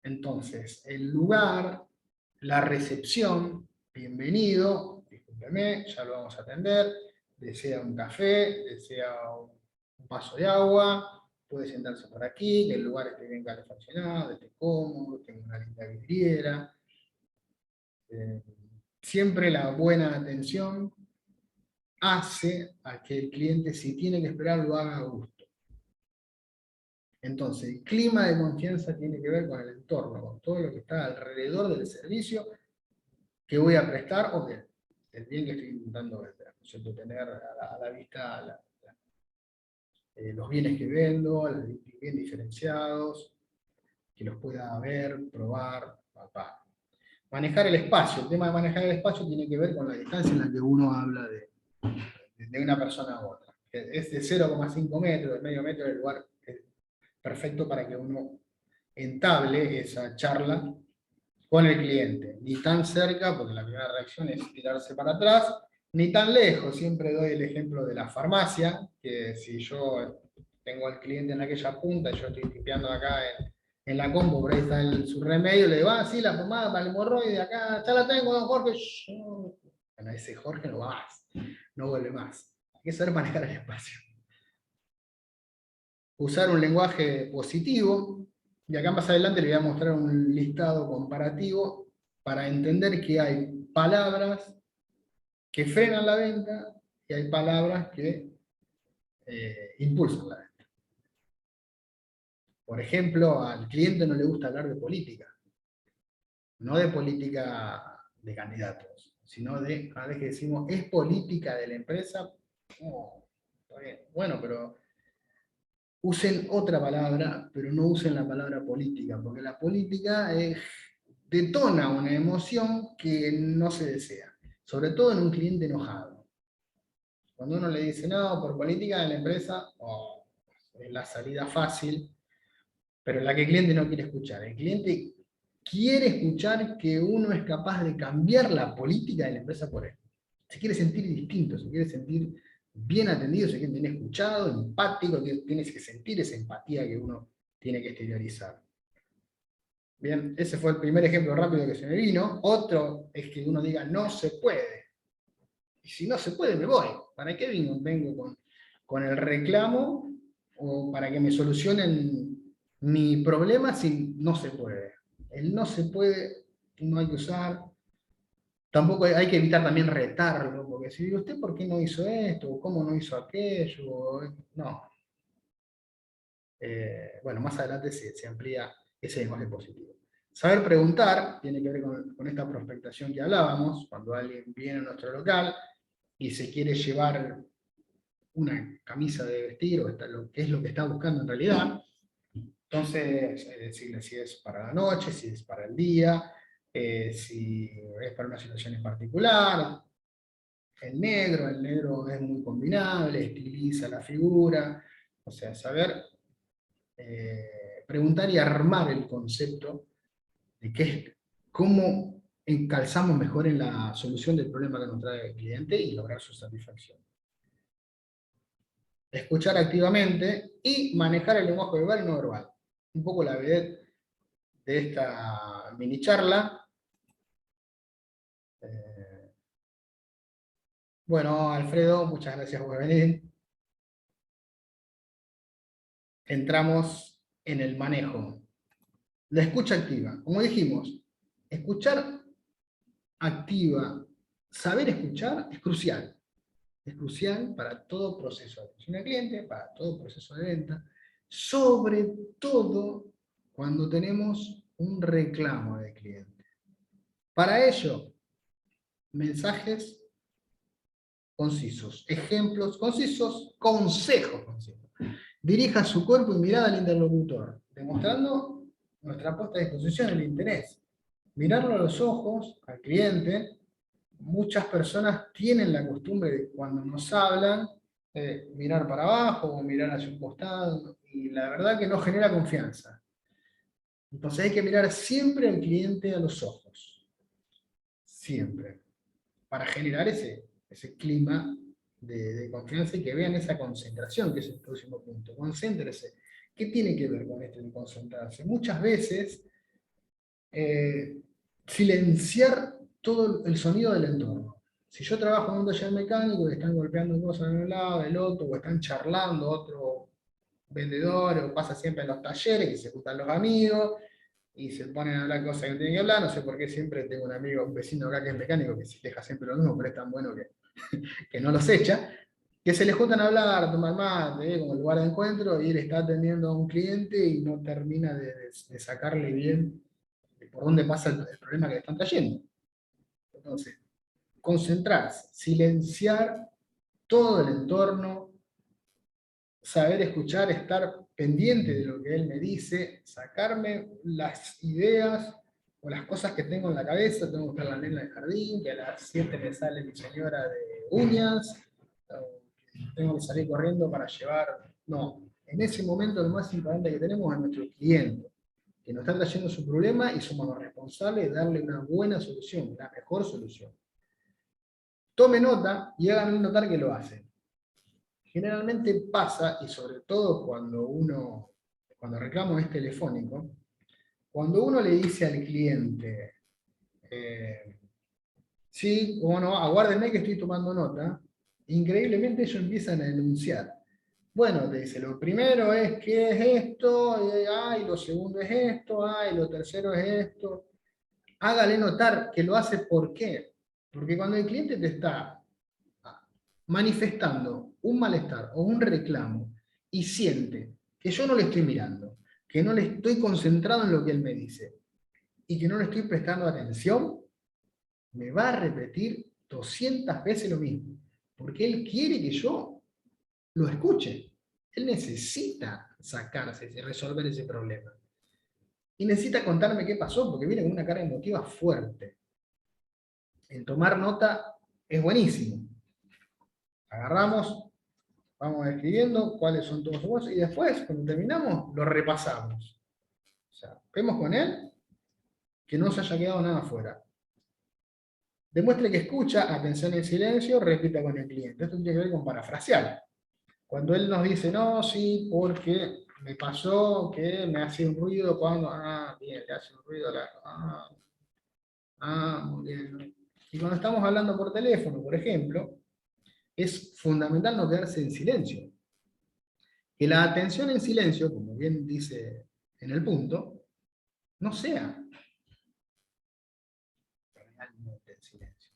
Entonces, el lugar, la recepción, bienvenido, discúlpeme, ya lo vamos a atender, desea un café, desea un vaso de agua, puede sentarse por aquí, que el lugar esté bien calefaccionado, esté cómodo, tenga una linda vidriera. Siempre la buena atención hace a que el cliente, si tiene que esperar, lo haga a gusto. Entonces, el clima de confianza tiene que ver con el entorno, con todo lo que está alrededor del servicio que voy a prestar o del bien que estoy intentando vender. ¿Cierto? Tener a la vista los bienes que vendo, bien diferenciados, que los pueda ver, probar, palpar. Manejar el espacio. El tema de manejar el espacio tiene que ver con la distancia en la que uno habla de una persona a otra. Es de 0,5 metros, de medio metro, el lugar perfecto para que uno entable esa charla con el cliente. Ni tan cerca, porque la primera reacción es tirarse para atrás, ni tan lejos. Siempre doy el ejemplo de la farmacia, que si yo tengo al cliente en aquella punta, y yo estoy tipeando acá en la combo, por ahí está su remedio, le digo, sí, la pomada para el hemorroide, acá, ya la tengo, don Jorge. Bueno, ese Jorge no va más, no vuelve más. Hay que saber manejar el espacio. Usar un lenguaje positivo, y acá más adelante le voy a mostrar un listado comparativo para entender que hay palabras que frenan la venta y hay palabras que impulsan la venta. Por ejemplo, al cliente no le gusta hablar de política, no de política de candidatos, sino de, cada vez que decimos, ¿es política de la empresa? Oh, está bien. Bueno, pero usen otra palabra, pero no usen la palabra política, porque la política detona una emoción que no se desea, sobre todo en un cliente enojado. Cuando uno le dice, no, por política de la empresa, es la salida fácil, pero la que el cliente no quiere escuchar. El cliente quiere escuchar que uno es capaz de cambiar la política de la empresa por él. Se quiere sentir distinto, se quiere sentir bien atendido, se quiere sentir escuchado, empático, tienes que sentir esa empatía que uno tiene que exteriorizar. Bien, ese fue el primer ejemplo rápido que se me vino. Otro es que uno diga, no se puede. Y si no se puede, me voy. ¿Para qué vengo con el reclamo o para que me solucionen mi problema si no se puede? El no se puede, no hay que usar. Tampoco hay que evitar también retarlo, porque si digo, ¿usted por qué no hizo esto? ¿O cómo no hizo aquello? No. Bueno, más adelante se amplía ese lenguaje positivo. Saber preguntar tiene que ver con esta prospectación que hablábamos, cuando alguien viene a nuestro local y se quiere llevar una camisa de vestir, o qué es lo que está buscando en realidad. Entonces, decirle si es para la noche, si es para el día, si es para una situación en particular. El negro es muy combinable, estiliza la figura, o sea, saber preguntar y armar el concepto de cómo encalzamos mejor en la solución del problema que nos trae el cliente y lograr su satisfacción. Escuchar activamente y manejar el lenguaje verbal y no verbal. Un poco la vedette de esta mini charla. Bueno, Alfredo, muchas gracias por venir. Entramos en el manejo. La escucha activa. Como dijimos, escuchar activa, saber escuchar es crucial. Es crucial para todo proceso de atención al cliente, para todo proceso de venta, sobre todo cuando tenemos un reclamo del cliente. Para ello, mensajes concisos, ejemplos concisos, consejos concisos. Dirija su cuerpo y mirada al interlocutor, demostrando nuestra puesta a disposición, el interés. Mirarlo a los ojos, al cliente. Muchas personas tienen la costumbre de cuando nos hablan, mirar para abajo o mirar hacia un costado, y la verdad que no genera confianza. Entonces hay que mirar siempre al cliente a los ojos. Siempre. Para generar ese clima de confianza y que vean esa concentración, que es el próximo punto. Concéntrese. ¿Qué tiene que ver con esto de concentrarse? Muchas veces silenciar todo el sonido del entorno. Si yo trabajo en un taller mecánico y están golpeando cosas de un lado, del otro, o están charlando otro vendedor, o pasa siempre en los talleres que se juntan los amigos y se ponen a hablar cosas que no tienen que hablar, no sé por qué siempre tengo un amigo, un vecino acá que es mecánico, que se deja siempre lo mismo, pero es tan bueno que no los echa, que se les juntan a hablar, a tomar mate, como lugar de encuentro, y él está atendiendo a un cliente y no termina de sacarle bien por dónde pasa el problema que le están trayendo. Entonces, concentrarse, silenciar todo el entorno, saber escuchar, estar pendiente de lo que él me dice, sacarme las ideas o las cosas que tengo en la cabeza. Tengo que ver a la nena del jardín, que a las 7 me sale mi señora de uñas, tengo que salir corriendo para llevar. No, en ese momento lo más importante que tenemos es nuestro cliente, que nos está trayendo su problema y somos los responsables de darle una buena solución, la mejor solución. Tome nota y háganme notar que lo hacen. Generalmente pasa, y sobre todo cuando reclamo es telefónico, cuando uno le dice al cliente, sí, como no, aguárdenme que estoy tomando nota, increíblemente ellos empiezan a enunciar. Bueno, te dice, lo primero es que es esto, y lo segundo es esto, y lo tercero es esto. Hágale notar que lo hace. ¿Por qué? Porque cuando el cliente te está manifestando un malestar o un reclamo y siente que yo no le estoy mirando, que no le estoy concentrado en lo que él me dice y que no le estoy prestando atención, me va a repetir 200 veces lo mismo, porque él quiere que yo lo escuche. Él necesita sacarse y resolver ese problema. Y necesita contarme qué pasó, porque viene con una carga emotiva fuerte. El tomar nota es buenísimo. Agarramos, vamos escribiendo cuáles son todos sus voces y después, cuando terminamos, lo repasamos. O sea, vemos con él que no se haya quedado nada afuera. Demuestre que escucha, atención en silencio, repita con el cliente. Esto tiene que ver con parafrasear. Cuando él nos dice, no, sí, porque me pasó que me hace un ruido cuando, bien, le hace un ruido, muy bien. Y cuando estamos hablando por teléfono, por ejemplo, es fundamental no quedarse en silencio. Que la atención en silencio, como bien dice en el punto, no sea realmente en silencio.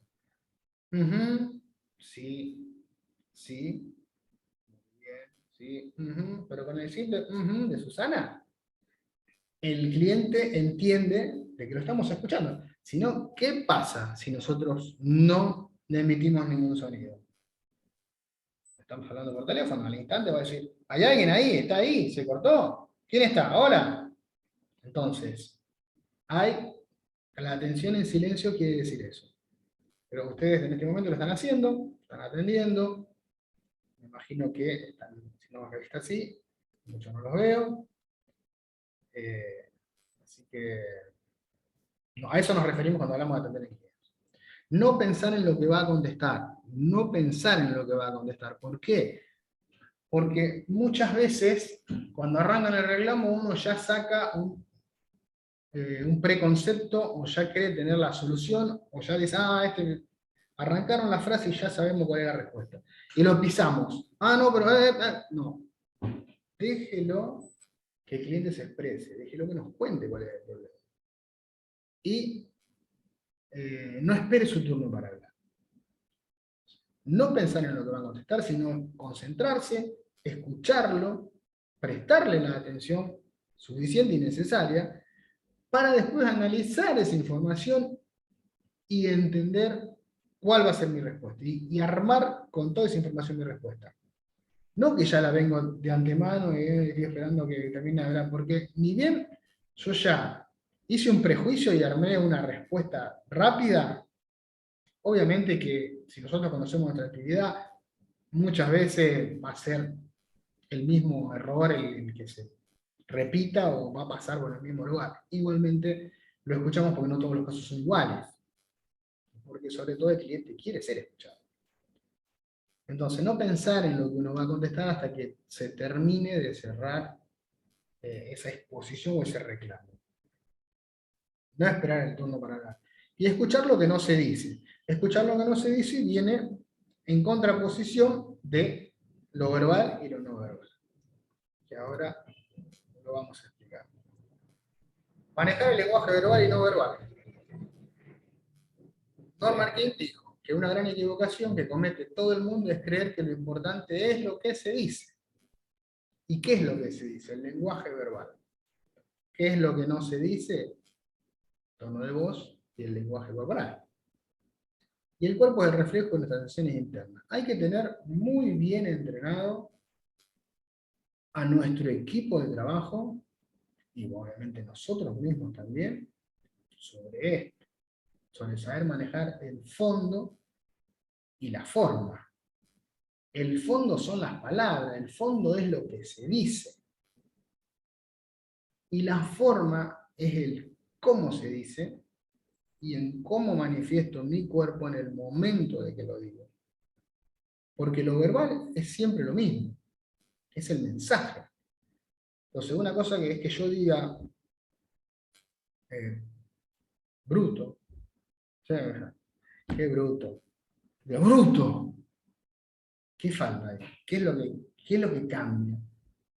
Sí, sí, muy bien, sí, pero con el simple de Susana, el cliente entiende de que lo estamos escuchando. Si no, ¿qué pasa si nosotros no le emitimos ningún sonido? Estamos hablando por teléfono, al instante va a decir, ¿hay alguien ahí? ¿Está ahí? ¿Se cortó? ¿Quién está? ¿Hola? Entonces, la atención en silencio quiere decir eso. Pero ustedes en este momento lo están haciendo, están atendiendo. Me imagino que están, si no está así, muchos no los veo. Así que no, a eso nos referimos cuando hablamos de atender en clientes. No pensar en lo que va a contestar. No pensar en lo que va a contestar. ¿Por qué? Porque muchas veces, cuando arrancan el reclamo, uno ya saca un preconcepto, o ya cree tener la solución, o ya dice, arrancaron la frase y ya sabemos cuál es la respuesta. Y lo pisamos. No, pero... no. Déjelo que el cliente se exprese, déjelo que nos cuente cuál es el problema. Y no espere su turno para hablar. No pensar en lo que va a contestar, sino concentrarse, escucharlo, prestarle la atención suficiente y necesaria para después analizar esa información y entender cuál va a ser mi respuesta y armar con toda esa información mi respuesta. No que ya la vengo de antemano y estoy esperando que termine de hablar, porque ni bien yo ya hice un prejuicio y armé una respuesta rápida, obviamente que si nosotros conocemos nuestra actividad, muchas veces va a ser el mismo error el que se repita o va a pasar por el mismo lugar. Igualmente lo escuchamos porque no todos los casos son iguales, porque sobre todo el cliente quiere ser escuchado. Entonces, no pensar en lo que uno va a contestar hasta que se termine de cerrar esa exposición o ese reclamo. No esperar el turno para hablar. Y escuchar lo que no se dice. Escuchar lo que no se dice viene en contraposición de lo verbal y lo no verbal. Que ahora lo vamos a explicar. Manejar el lenguaje verbal y no verbal. Norman King dijo que una gran equivocación que comete todo el mundo es creer que lo importante es lo que se dice. ¿Y qué es lo que se dice? El lenguaje verbal. ¿Qué es lo que no se dice? Tono de voz y el lenguaje corporal. Y el cuerpo es el reflejo de nuestras acciones internas. Hay que tener muy bien entrenado a nuestro equipo de trabajo, y obviamente nosotros mismos también, sobre esto, sobre saber manejar el fondo y la forma. El fondo son las palabras, el fondo es lo que se dice. Y la forma es el cómo se dice y en cómo manifiesto mi cuerpo en el momento de que lo digo. Porque lo verbal es siempre lo mismo, es el mensaje. Entonces, una cosa que es que yo diga bruto, qué bruto, de bruto, ¿qué falta ahí? ¿Qué es lo que cambia?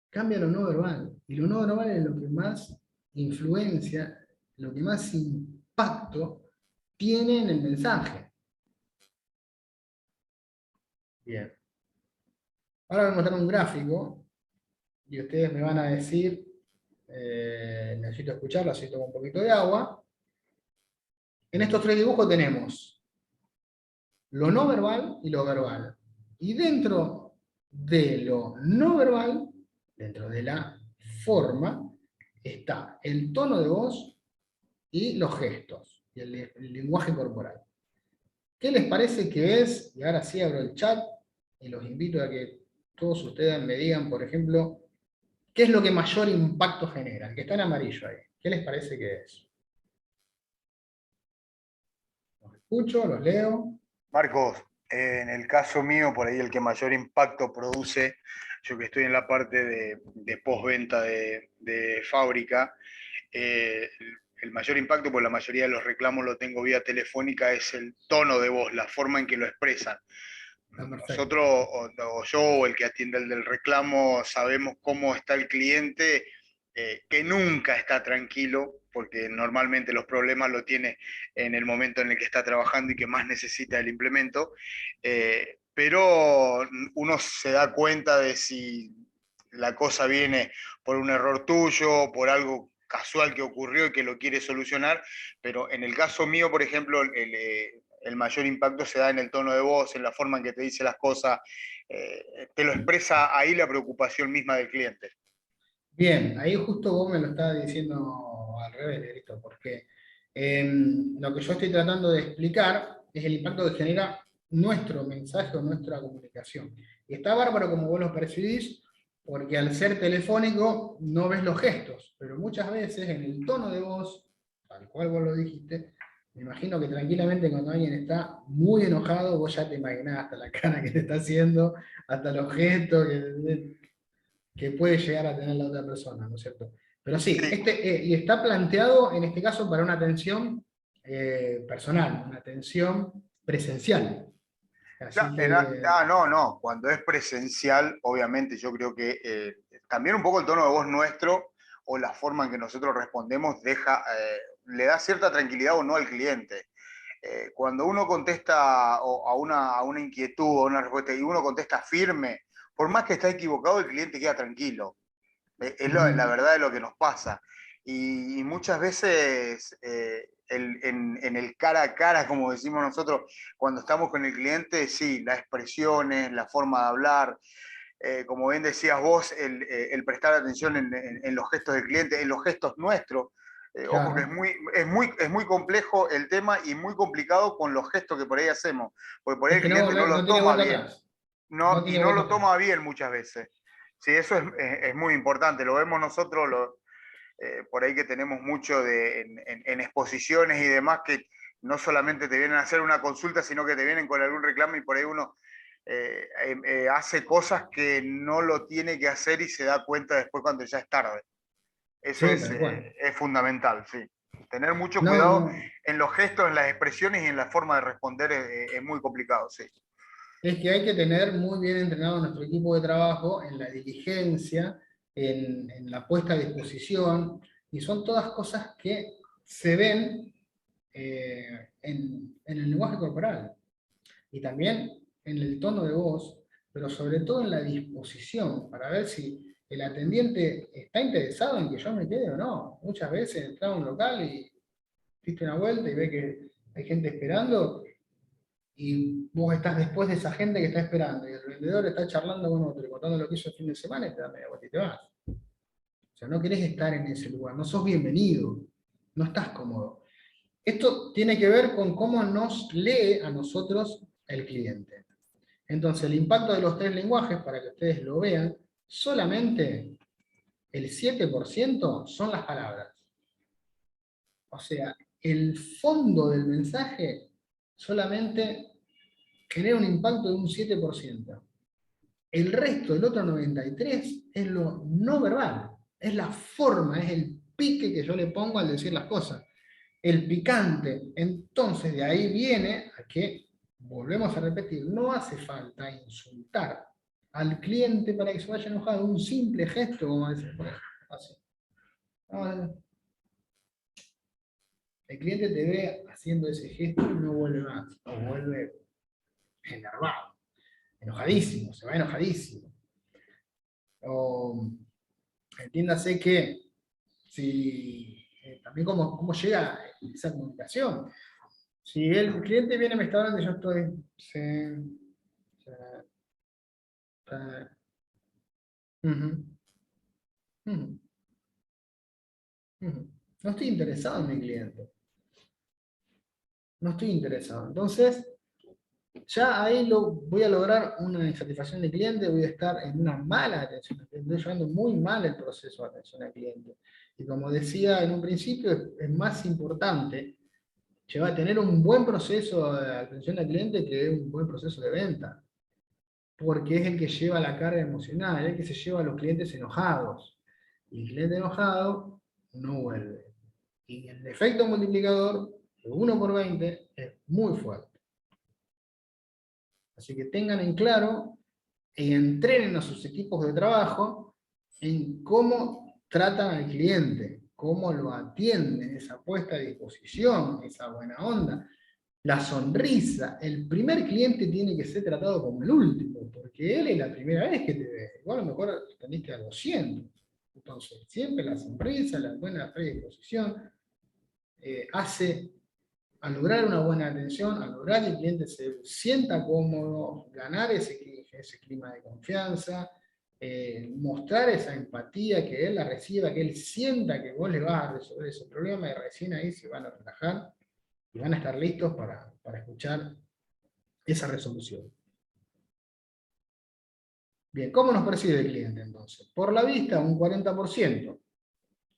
Cambia lo no verbal, y lo no verbal es lo que más influencia, lo que más impacto tiene en el mensaje. Bien. Ahora voy a mostrar un gráfico, y ustedes me van a decir, necesito escucharlo, así tomo un poquito de agua. En estos tres dibujos tenemos lo no verbal y lo verbal. Y dentro de lo no verbal, dentro de la forma, está el tono de voz y los gestos, y el lenguaje corporal. ¿Qué les parece que es? Y ahora sí abro el chat, y los invito a que todos ustedes me digan, por ejemplo, ¿qué es lo que mayor impacto genera? El que está en amarillo ahí. ¿Qué les parece que es? Los escucho, los leo. Marcos, en el caso mío, por ahí el que mayor impacto produce, yo que estoy en la parte de postventa de fábrica, el mayor impacto, por la mayoría de los reclamos lo tengo vía telefónica, es el tono de voz, la forma en que lo expresan. Está perfecto. Nosotros, o yo, o el que atiende el del reclamo, sabemos cómo está el cliente, que nunca está tranquilo, porque normalmente los problemas lo tiene en el momento en el que está trabajando y que más necesita el implemento, pero uno se da cuenta de si la cosa viene por un error tuyo, por algo casual que ocurrió y que lo quiere solucionar, pero en el caso mío, por ejemplo, el mayor impacto se da en el tono de voz, en la forma en que te dice las cosas, te lo expresa ahí la preocupación misma del cliente. Bien, ahí justo vos me lo estabas diciendo al revés, Negrito, porque lo que yo estoy tratando de explicar es el impacto que genera nuestro mensaje o nuestra comunicación. Y está bárbaro como vos lo percibís, porque al ser telefónico no ves los gestos, pero muchas veces en el tono de voz, tal cual vos lo dijiste, me imagino que tranquilamente cuando alguien está muy enojado, vos ya te imaginás hasta la cara que te está haciendo, hasta los gestos que puede llegar a tener la otra persona, ¿no es cierto? Pero sí, Sí. y está planteado en este caso para una atención personal, una atención presencial. Así que, No. Cuando es presencial, obviamente yo creo que también un poco el tono de voz nuestro o la forma en que nosotros respondemos le da cierta tranquilidad o no al cliente. Cuando uno contesta a una inquietud o una respuesta y uno contesta firme, por más que está equivocado, el cliente queda tranquilo. La verdad de lo que nos pasa. Y muchas veces en el cara a cara, como decimos nosotros, cuando estamos con el cliente, sí, las expresiones, la forma de hablar, como bien decías vos, el prestar atención en los gestos del cliente, en los gestos nuestros. Ojo que claro, es muy complejo el tema y muy complicado con los gestos que por ahí hacemos, porque por ahí es el que no, cliente no no lo tiene toma vuelta bien, atrás. No y tiene no vuelta lo atrás. toma bien muchas veces. Sí, eso es muy importante, lo vemos nosotros, por ahí que tenemos mucho en exposiciones y demás, que no solamente te vienen a hacer una consulta, sino que te vienen con algún reclamo y por ahí uno hace cosas que no lo tiene que hacer y se da cuenta después cuando ya es tarde. Eso Sí, tal cual. es fundamental, sí. Tener mucho No, cuidado no, en los gestos, en las expresiones y en la forma de responder es muy complicado, sí. es que hay que tener muy bien entrenado nuestro equipo de trabajo en la diligencia, en la puesta a disposición, y son todas cosas que se ven en el lenguaje corporal. Y también en el tono de voz, pero sobre todo en la disposición, para ver si el atendiente está interesado en que yo me quede o no. Muchas veces entra a un local y diste una vuelta y ve que hay gente esperando, y vos estás después de esa gente que está esperando, y el vendedor está charlando con otro, y contando lo que hizo el fin de semana, y te da media vuelta y te vas. O sea, no querés estar en ese lugar, no sos bienvenido, no estás cómodo. Esto tiene que ver con cómo nos lee a nosotros el cliente. Entonces, el impacto de los tres lenguajes, para que ustedes lo vean, solamente el 7% son las palabras. O sea, el fondo del mensaje solamente genera un impacto de un 7%. El resto, el otro 93%, es lo no verbal, es la forma, es el pique que yo le pongo al decir las cosas. El picante. Entonces, de ahí viene a que, volvemos a repetir, no hace falta insultar al cliente para que se vaya enojado. Un simple gesto, como decir, por ejemplo, así. El cliente te ve haciendo ese gesto y no vuelve más, o vuelve enervado, enojadísimo, se va enojadísimo. O entiéndase que si también cómo llega esa comunicación. Si el cliente viene a mi restaurante, yo estoy. Sí, sí, sí, ujú, ujú, ujú. No estoy interesado en mi cliente. No estoy interesado. Entonces, ya ahí voy a lograr una insatisfacción de cliente, voy a estar en una mala atención al cliente, estoy llevando muy mal el proceso de atención al cliente. Y como decía en un principio, es más importante tener un buen proceso de atención al cliente que un buen proceso de venta, porque es el que lleva la carga emocional, es el que se lleva a los clientes enojados. Y el cliente enojado no vuelve. Y el efecto multiplicador de 1 por 20 es muy fuerte. Así que tengan en claro y entrenen a sus equipos de trabajo en cómo tratan al cliente, cómo lo atienden, esa puesta a disposición, esa buena onda, la sonrisa. El primer cliente tiene que ser tratado como el último, porque él es la primera vez que te ve. Igual a lo mejor atendiste a 200. Entonces, siempre la sonrisa, la buena predisposición, hace a lograr una buena atención, a lograr que el cliente se sienta cómodo, ganar ese clima de confianza, mostrar esa empatía, que él la reciba, que él sienta que vos le vas a resolver ese problema y recién ahí se van a relajar y van a estar listos para escuchar esa resolución. Bien, ¿cómo nos percibe el cliente entonces? Por la vista, un 40%,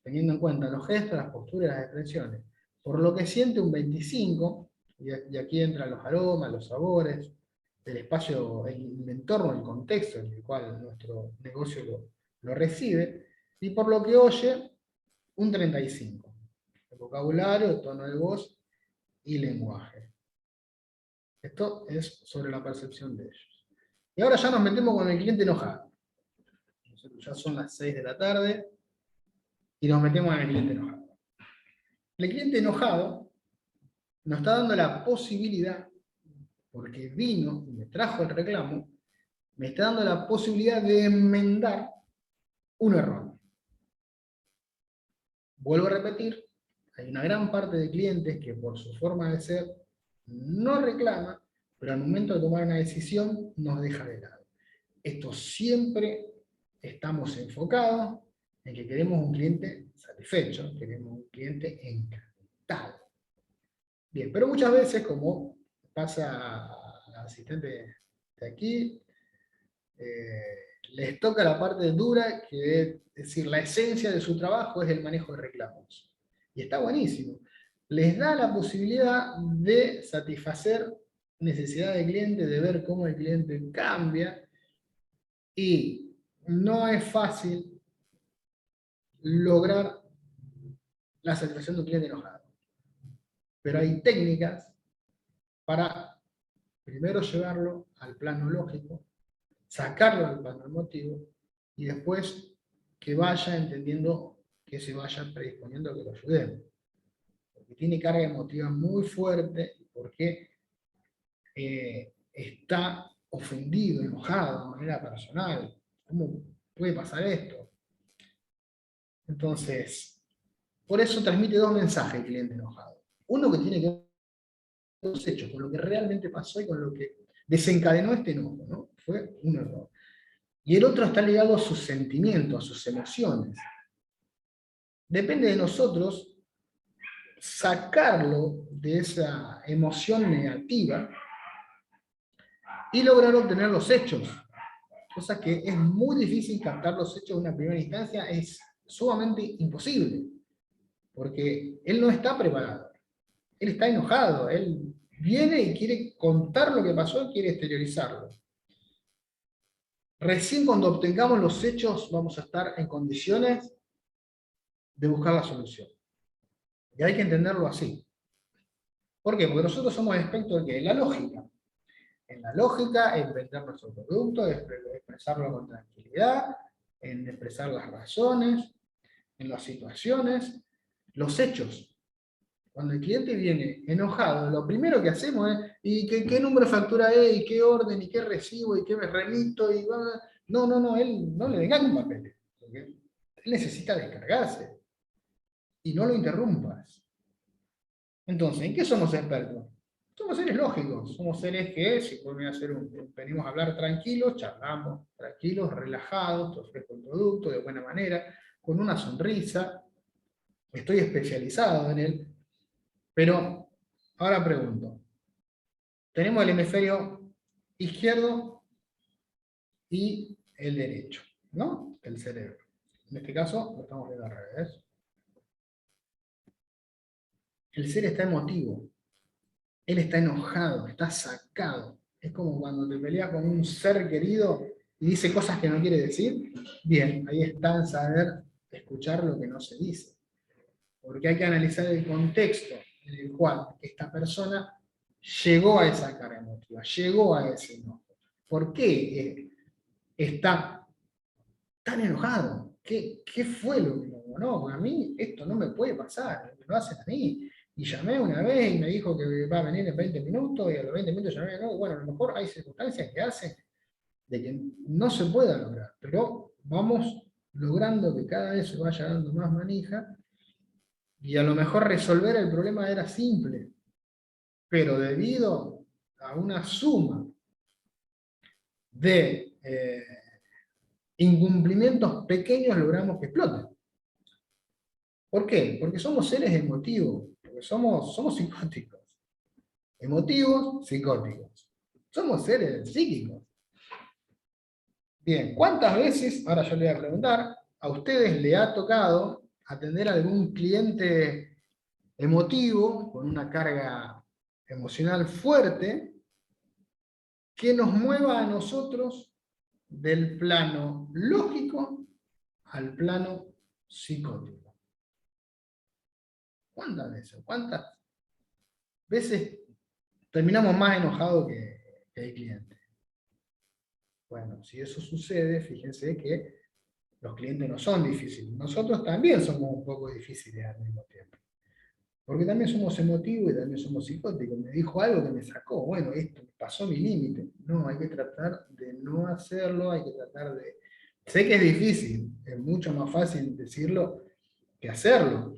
teniendo en cuenta los gestos, las posturas, las expresiones. Por lo que siente, un 25%, y aquí entran los aromas, los sabores, el espacio, el entorno, el contexto en el cual nuestro negocio lo recibe, y por lo que oye, un 35%. El vocabulario, el tono de voz y lenguaje. Esto es sobre la percepción de ellos. Y ahora ya nos metemos con el cliente enojado. Ya son las 6 de la tarde y nos metemos en el cliente enojado. El cliente enojado nos está dando la posibilidad, porque vino y me trajo el reclamo, me está dando la posibilidad de enmendar un error. Vuelvo a repetir, hay una gran parte de clientes que por su forma de ser no reclama, pero al momento de tomar una decisión nos deja de lado. Esto siempre estamos enfocados en que queremos un cliente satisfecho, queremos un cliente encantado. Bien, pero muchas veces, como pasa a la asistente de aquí, les toca la parte dura, que es decir, la esencia de su trabajo es el manejo de reclamos. Y está buenísimo. Les da la posibilidad de satisfacer necesidades del cliente, de ver cómo el cliente cambia, y no es fácil lograr la satisfacción de un cliente enojado. Pero hay técnicas para primero llevarlo al plano lógico, sacarlo del plano emotivo, y después que vaya entendiendo, que se vaya predisponiendo a que lo ayudemos. Porque tiene carga emotiva muy fuerte, porque está ofendido, enojado de manera personal. ¿Cómo puede pasar esto? Entonces, por eso transmite dos mensajes el cliente enojado. Uno que tiene que ver con los hechos, con lo que realmente pasó y con lo que desencadenó este enojo, ¿no? Fue un error. Y el otro está ligado a sus sentimientos, a sus emociones. Depende de nosotros sacarlo de esa emoción negativa y lograr obtener los hechos. Cosa que es muy difícil captar los hechos en una primera instancia, es sumamente imposible. Porque él no está preparado. Él está enojado. Él viene y quiere contar lo que pasó y quiere exteriorizarlo. Recién cuando obtengamos los hechos vamos a estar en condiciones de buscar la solución. Y hay que entenderlo así. ¿Por qué? Porque nosotros somos expertos en la lógica. En la lógica, en vender nuestro producto, en expresarlo con tranquilidad, en expresar las razones, en las situaciones, los hechos. Cuando el cliente viene enojado, lo primero que hacemos es, ¿y qué número de factura es? ¿Y qué orden? ¿Y qué recibo? ¿Y qué me remito? Y no, él no le venga con papeles. Porque él necesita descargarse. Y no lo interrumpas. Entonces, ¿en qué somos expertos? Somos seres lógicos. Somos seres que, si venimos a hablar tranquilos, charlamos tranquilos, relajados, te ofrezco el producto de buena manera, con una sonrisa. Estoy especializado en él. Pero, ahora pregunto, tenemos el hemisferio izquierdo y el derecho, ¿no? El cerebro. En este caso lo estamos viendo al revés. El ser está emotivo. Él está enojado, está sacado. Es como cuando te peleas con un ser querido y dice cosas que no quiere decir. Bien, ahí está en saber escuchar lo que no se dice. Porque hay que analizar el contexto en el cual esta persona llegó a esa carga emotiva, llegó a ese enojo. ¿Por qué está tan enojado? ¿Qué fue lo que lo no? Porque a mí esto no me puede pasar, me lo hacen a mí. Y llamé una vez y me dijo que va a venir en 20 minutos, y a los 20 minutos llamé, no, bueno, a lo mejor hay circunstancias que hacen de que no se pueda lograr, pero vamos logrando que cada vez se vaya dando más manija, y a lo mejor resolver el problema era simple, pero debido a una suma de incumplimientos pequeños logramos que exploten. ¿Por qué? Porque somos seres emotivos, porque somos psicóticos. Emotivos, psicóticos. Somos seres psíquicos. Bien, ¿cuántas veces, ahora yo le voy a preguntar, a ustedes le ha tocado atender a algún cliente emotivo, con una carga emocional fuerte, que nos mueva a nosotros del plano lógico al plano psicótico? ¿Cuántas veces? ¿Cuántas veces terminamos más enojados que el cliente? Bueno, si eso sucede, fíjense que los clientes no son difíciles. Nosotros también somos un poco difíciles al mismo tiempo. Porque también somos emotivos y también somos psicóticos. Me dijo algo que me sacó. Bueno, esto pasó mi límite. No, hay que tratar de no hacerlo, hay que tratar de... Sé que es difícil, es mucho más fácil decirlo que hacerlo.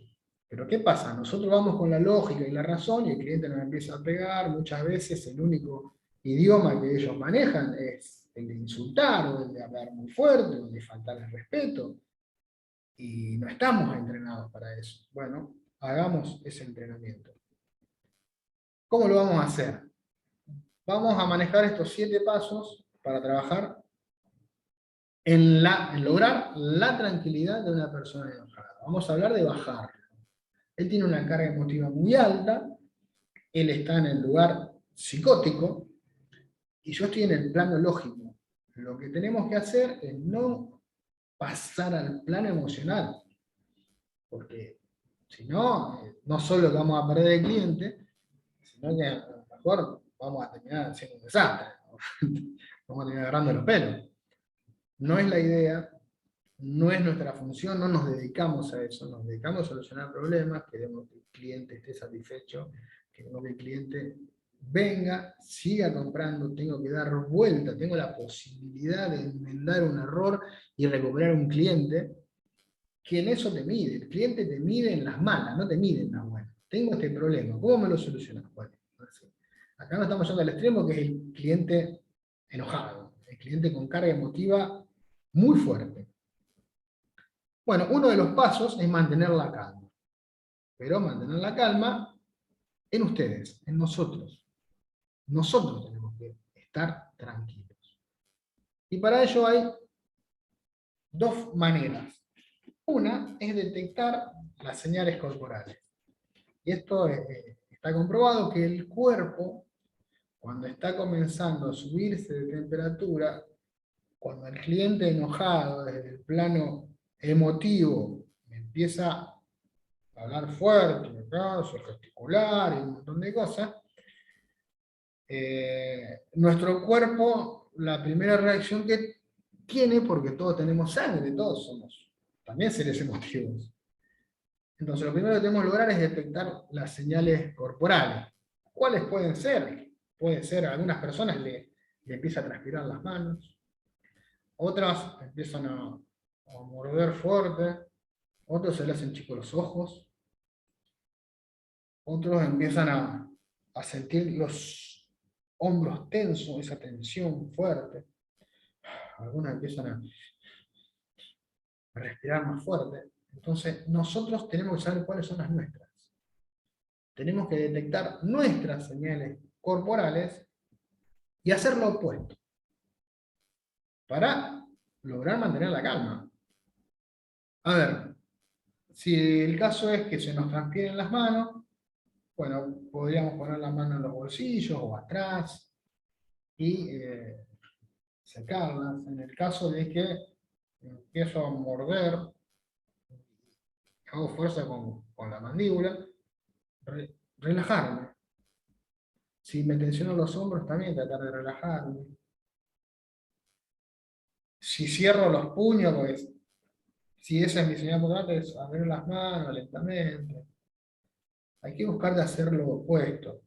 Pero ¿qué pasa? Nosotros vamos con la lógica y la razón y el cliente nos empieza a pegar. Muchas veces el único idioma que ellos manejan es el de insultar, o el de hablar muy fuerte, o el de faltar el respeto. Y no estamos entrenados para eso. Bueno, hagamos ese entrenamiento. ¿Cómo lo vamos a hacer? Vamos a manejar estos 7 pasos para trabajar en lograr la tranquilidad de una persona enojada. Vamos a hablar de bajarlo. Él tiene una carga emotiva muy alta, él está en el lugar psicótico, y yo estoy en el plano lógico. Lo que tenemos que hacer es no pasar al plano emocional, porque si no, no solo que vamos a perder el cliente, sino que a lo mejor vamos a terminar siendo un desastre, vamos a terminar agarrando los pelos. No es la idea, no es nuestra función, no nos dedicamos a eso, nos dedicamos a solucionar problemas, queremos que el cliente esté satisfecho, queremos que el cliente venga, siga comprando, tengo que dar vuelta, tengo la posibilidad de enmendar un error y recuperar un cliente, que en eso te mide. El cliente te mide en las malas, no te mide en las buenas. Tengo este problema, ¿cómo me lo solucionas? Bueno, acá no estamos yendo al extremo, que es el cliente enojado, el cliente con carga emotiva muy fuerte. Bueno, uno de los pasos es mantener la calma. Pero mantener la calma en ustedes, en nosotros. Nosotros tenemos que estar tranquilos. Y para ello hay 2 maneras. Una es detectar las señales corporales. Y esto está comprobado que el cuerpo, cuando está comenzando a subirse de temperatura, cuando el cliente enojado desde el plano emotivo empieza a hablar fuerte, gesticular y un montón de cosas, nuestro cuerpo, la primera reacción que tiene, porque todos tenemos sangre, todos somos también seres emotivos. Entonces lo primero que tenemos que lograr es detectar las señales corporales. ¿Cuáles pueden ser? Puede ser, a algunas personas le empieza a transpirar las manos, otras empiezan a morder fuerte, otros se le hacen chicos los ojos, otros empiezan a sentir los hombros tensos, esa tensión fuerte, algunos empiezan a respirar más fuerte. Entonces nosotros tenemos que saber cuáles son las nuestras. Tenemos que detectar nuestras señales corporales y hacer lo opuesto, para lograr mantener la calma. A ver, si el caso es que se nos transpiren las manos, bueno, podríamos poner las manos en los bolsillos o atrás y secarlas. En el caso de que empiezo a morder, hago fuerza con la mandíbula, relajarme. Si me tensiono los hombros, también tratar de relajarme. Si cierro los puños, pues, si esa es mi señal importante, es abrir las manos lentamente. Hay que buscar de hacer lo opuesto.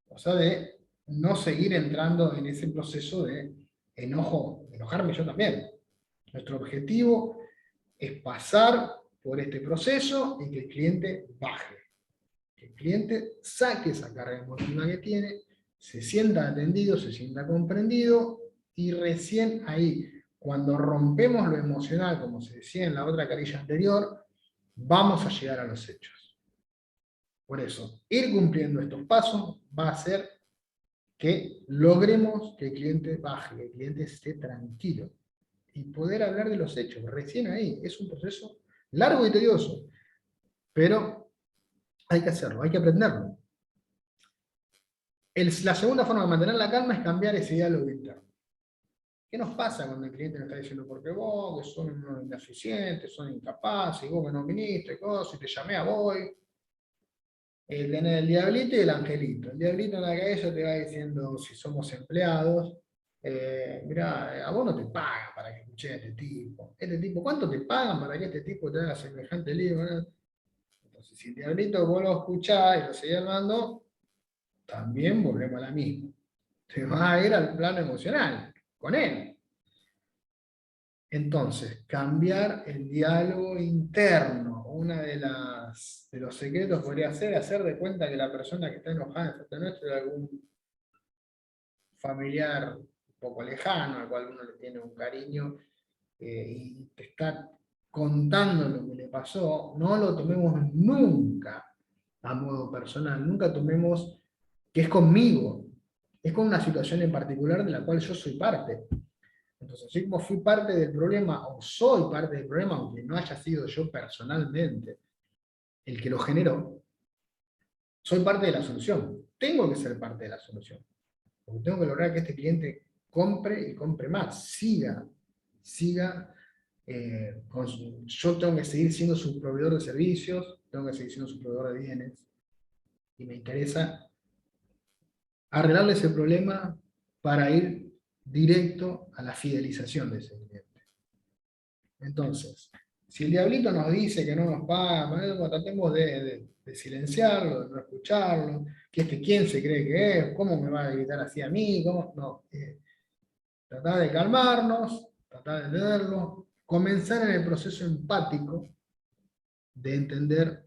O sea, de no seguir entrando en ese proceso de enojarme yo también. Nuestro objetivo es pasar por este proceso y que el cliente baje. Que el cliente saque esa carga emotiva que tiene, se sienta atendido, se sienta comprendido, y recién ahí, cuando rompemos lo emocional, como se decía en la otra carilla anterior, vamos a llegar a los hechos. Por eso, ir cumpliendo estos pasos va a hacer que logremos que el cliente baje, que el cliente esté tranquilo, y poder hablar de los hechos. Recién ahí, es un proceso largo y tedioso, pero hay que hacerlo, hay que aprenderlo. La segunda forma de mantener la calma es cambiar ese diálogo interno. ¿Qué nos pasa cuando el cliente nos está diciendo, porque vos, que son unos ineficientes, son incapaces, y vos que no viniste, cosas, y te llamé a vos? Tenés el diablito y el angelito. El diablito en la cabeza te va diciendo, si somos empleados, mirá, a vos no te pagan para que escuches a este tipo. ¿Cuánto te pagan para que este tipo te haga semejante lío? Entonces, si el diablito vos lo escuchás y lo seguís armando, también volvemos a la misma. Te vas a ir al plano emocional con él. Entonces, cambiar el diálogo interno. Uno de los secretos podría ser hacer de cuenta que la persona que está enojada enfrente nuestro es algún familiar un poco lejano, al cual uno le tiene un cariño, y te está contando lo que le pasó. No lo tomemos nunca a modo personal, nunca tomemos que es conmigo, es con una situación en particular de la cual yo soy parte. Entonces, así como fui parte del problema, o soy parte del problema, aunque no haya sido yo personalmente el que lo generó, soy parte de la solución. Tengo que ser parte de la solución. Porque tengo que lograr que este cliente compre y compre más, siga. Yo tengo que seguir siendo su proveedor de servicios, tengo que seguir siendo su proveedor de bienes, y me interesa arreglarle ese problema para ir directo a la fidelización de ese cliente. Entonces, si el diablito nos dice que no nos paga, bueno, tratemos de silenciarlo, de no escucharlo, que quién se cree que es, cómo me va a gritar así a mí, no. Tratar de calmarnos, tratar de entenderlo, comenzar en el proceso empático de entender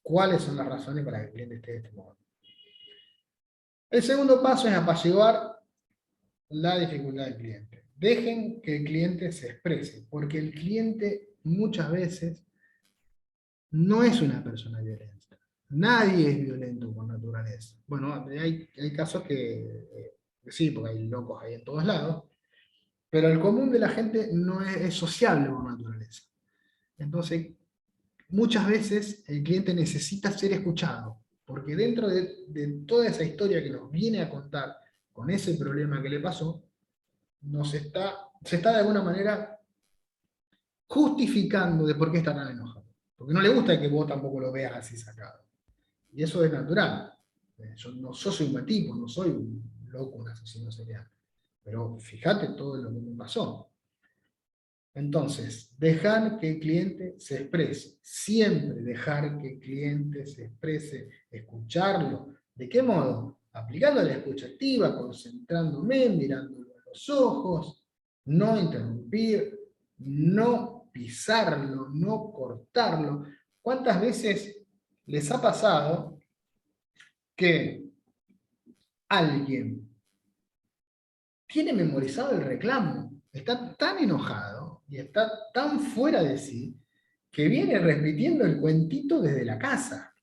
cuáles son las razones para que el cliente esté de este modo. El segundo paso es apaciguar la dificultad del cliente. Dejen que el cliente se exprese, porque el cliente muchas veces no es una persona violenta. Nadie es violento por naturaleza. Bueno, hay casos que sí, porque hay locos ahí en todos lados, pero el común de la gente no es sociable por naturaleza. Entonces, muchas veces el cliente necesita ser escuchado, porque dentro de toda esa historia que nos viene a contar con ese problema que le pasó, se está de alguna manera justificando de por qué está tan enojado. Porque no le gusta que vos tampoco lo veas así sacado. Y eso es natural. Yo soy un buen tipo, no soy un loco, un asesino serial. Pero fíjate todo lo que me pasó. Entonces, dejar que el cliente se exprese. Siempre dejar que el cliente se exprese, escucharlo. ¿De qué modo? Aplicando la escucha activa, concentrándome, mirándolo a los ojos, no interrumpir, no pisarlo, no cortarlo. ¿Cuántas veces les ha pasado que alguien tiene memorizado el reclamo, está tan enojado y está tan fuera de sí que viene repitiendo el cuentito desde la casa?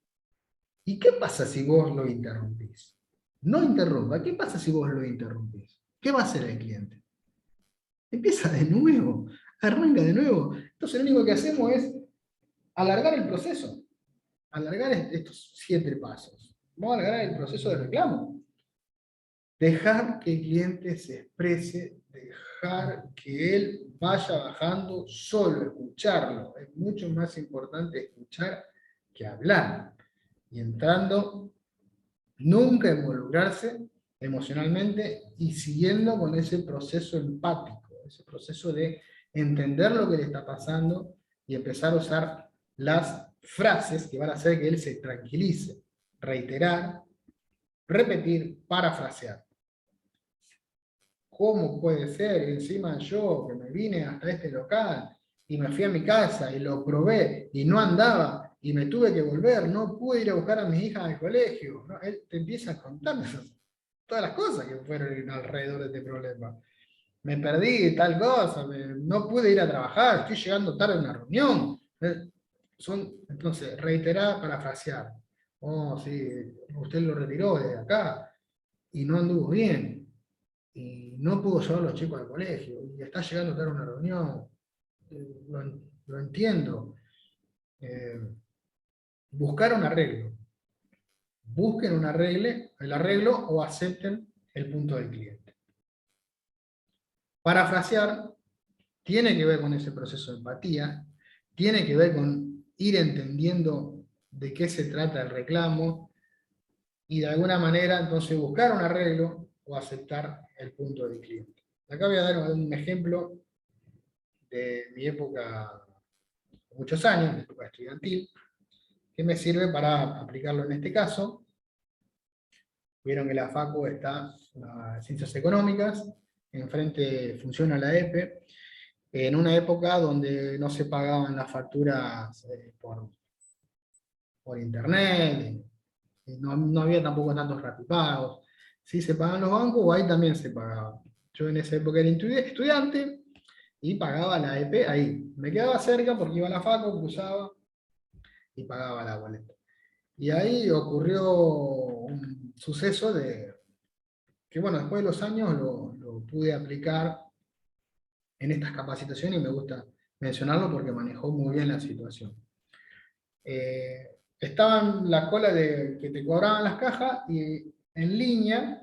¿Y qué pasa si vos lo interrumpís? No interrumpa. ¿Qué pasa si vos lo interrumpís? ¿Qué va a hacer el cliente? Empieza de nuevo, arranca de nuevo. Entonces lo único que hacemos es alargar el proceso, alargar estos 7 pasos. Vamos a alargar el proceso de reclamo. Dejar que el cliente se exprese, dejar que él vaya bajando solo, escucharlo. Es mucho más importante escuchar que hablar. Y entrando, nunca involucrarse emocionalmente y siguiendo con ese proceso empático, ese proceso de entender lo que le está pasando y empezar a usar las frases que van a hacer que él se tranquilice. Reiterar, repetir, parafrasear. ¿Cómo puede ser? Encima yo, que me vine hasta este local y me fui a mi casa y lo probé y no andaba y me tuve que volver, no pude ir a buscar a mis hijas al colegio. ¿No? Él te empieza a contar todas las cosas que fueron alrededor de este problema. Me perdí tal cosa, no pude ir a trabajar, estoy llegando tarde a una reunión. Entonces, reiterar, parafrasear. Oh, sí, usted lo retiró desde acá y no anduvo bien. Y no pudo llevar a los chicos al colegio, y está llegando tarde a una reunión, lo entiendo. Buscar un arreglo. Busquen el arreglo o acepten el punto del cliente. Parafrasear tiene que ver con ese proceso de empatía, tiene que ver con ir entendiendo de qué se trata el reclamo, y de alguna manera entonces buscar un arreglo o aceptar el punto del cliente. Acá voy a dar un ejemplo de mi época, muchos años, mi época estudiantil, que me sirve para aplicarlo en este caso. Vieron que la FACU está en Ciencias Económicas, enfrente funciona la EPE, en una época donde no se pagaban las facturas por internet, no había tampoco tantos rapipagos. Sí se pagan los bancos, o ahí también se pagaba. Yo en esa época era estudiante y pagaba la EP ahí. Me quedaba cerca porque iba a la FACU, cruzaba y pagaba la boleta. Y ahí ocurrió un suceso que, bueno, después de los años lo pude aplicar en estas capacitaciones y me gusta mencionarlo porque manejó muy bien la situación. Estaba en la cola de que te cobraban las cajas y en línea,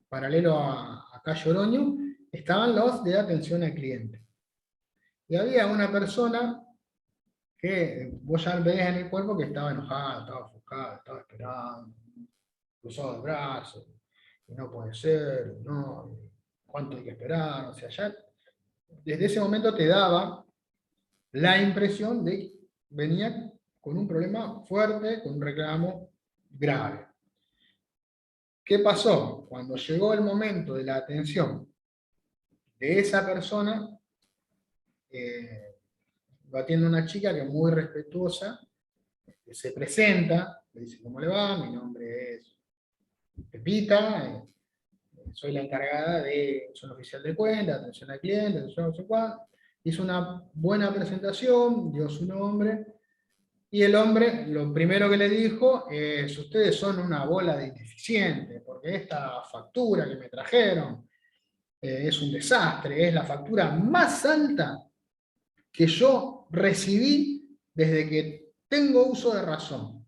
paralelo a Calle Oroño, estaban los de atención al cliente. Y había una persona que vos ya veías en el cuerpo que estaba enojada, estaba ofuscada, estaba esperando, cruzado de brazos, y no puede ser, no, cuánto hay que esperar, o sea, ya desde ese momento te daba la impresión de que venía con un problema fuerte, con un reclamo grave. ¿Qué pasó? Cuando llegó el momento de la atención de esa persona, lo atiende una chica que es muy respetuosa, que se presenta, le dice cómo le va, mi nombre es Pepita, soy la encargada de, soy oficial de cuenta, atención al cliente, atención no sé cuál. Hizo una buena presentación, dio su nombre, y el hombre lo primero que le dijo es: ustedes son una bola de ineficientes, porque esta factura que me trajeron es un desastre, es la factura más alta que yo recibí desde que tengo uso de razón.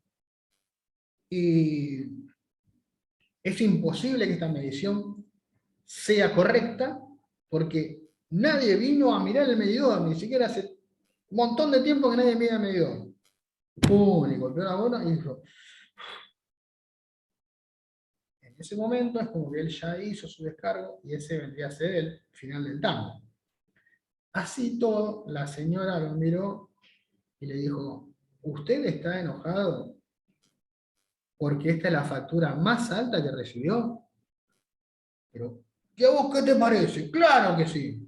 Y es imposible que esta medición sea correcta, porque nadie vino a mirar el medidor, ni siquiera hace un montón de tiempo que nadie mide el medidor. ¡Pum! Y golpeó la bola y dijo. En ese momento es como que él ya hizo su descargo y ese vendría a ser el final del tango. Así todo, la señora lo miró y le dijo: ¿usted está enojado porque esta es la factura más alta que recibió? Pero, ¿y a vos qué te parece? ¡Claro que sí!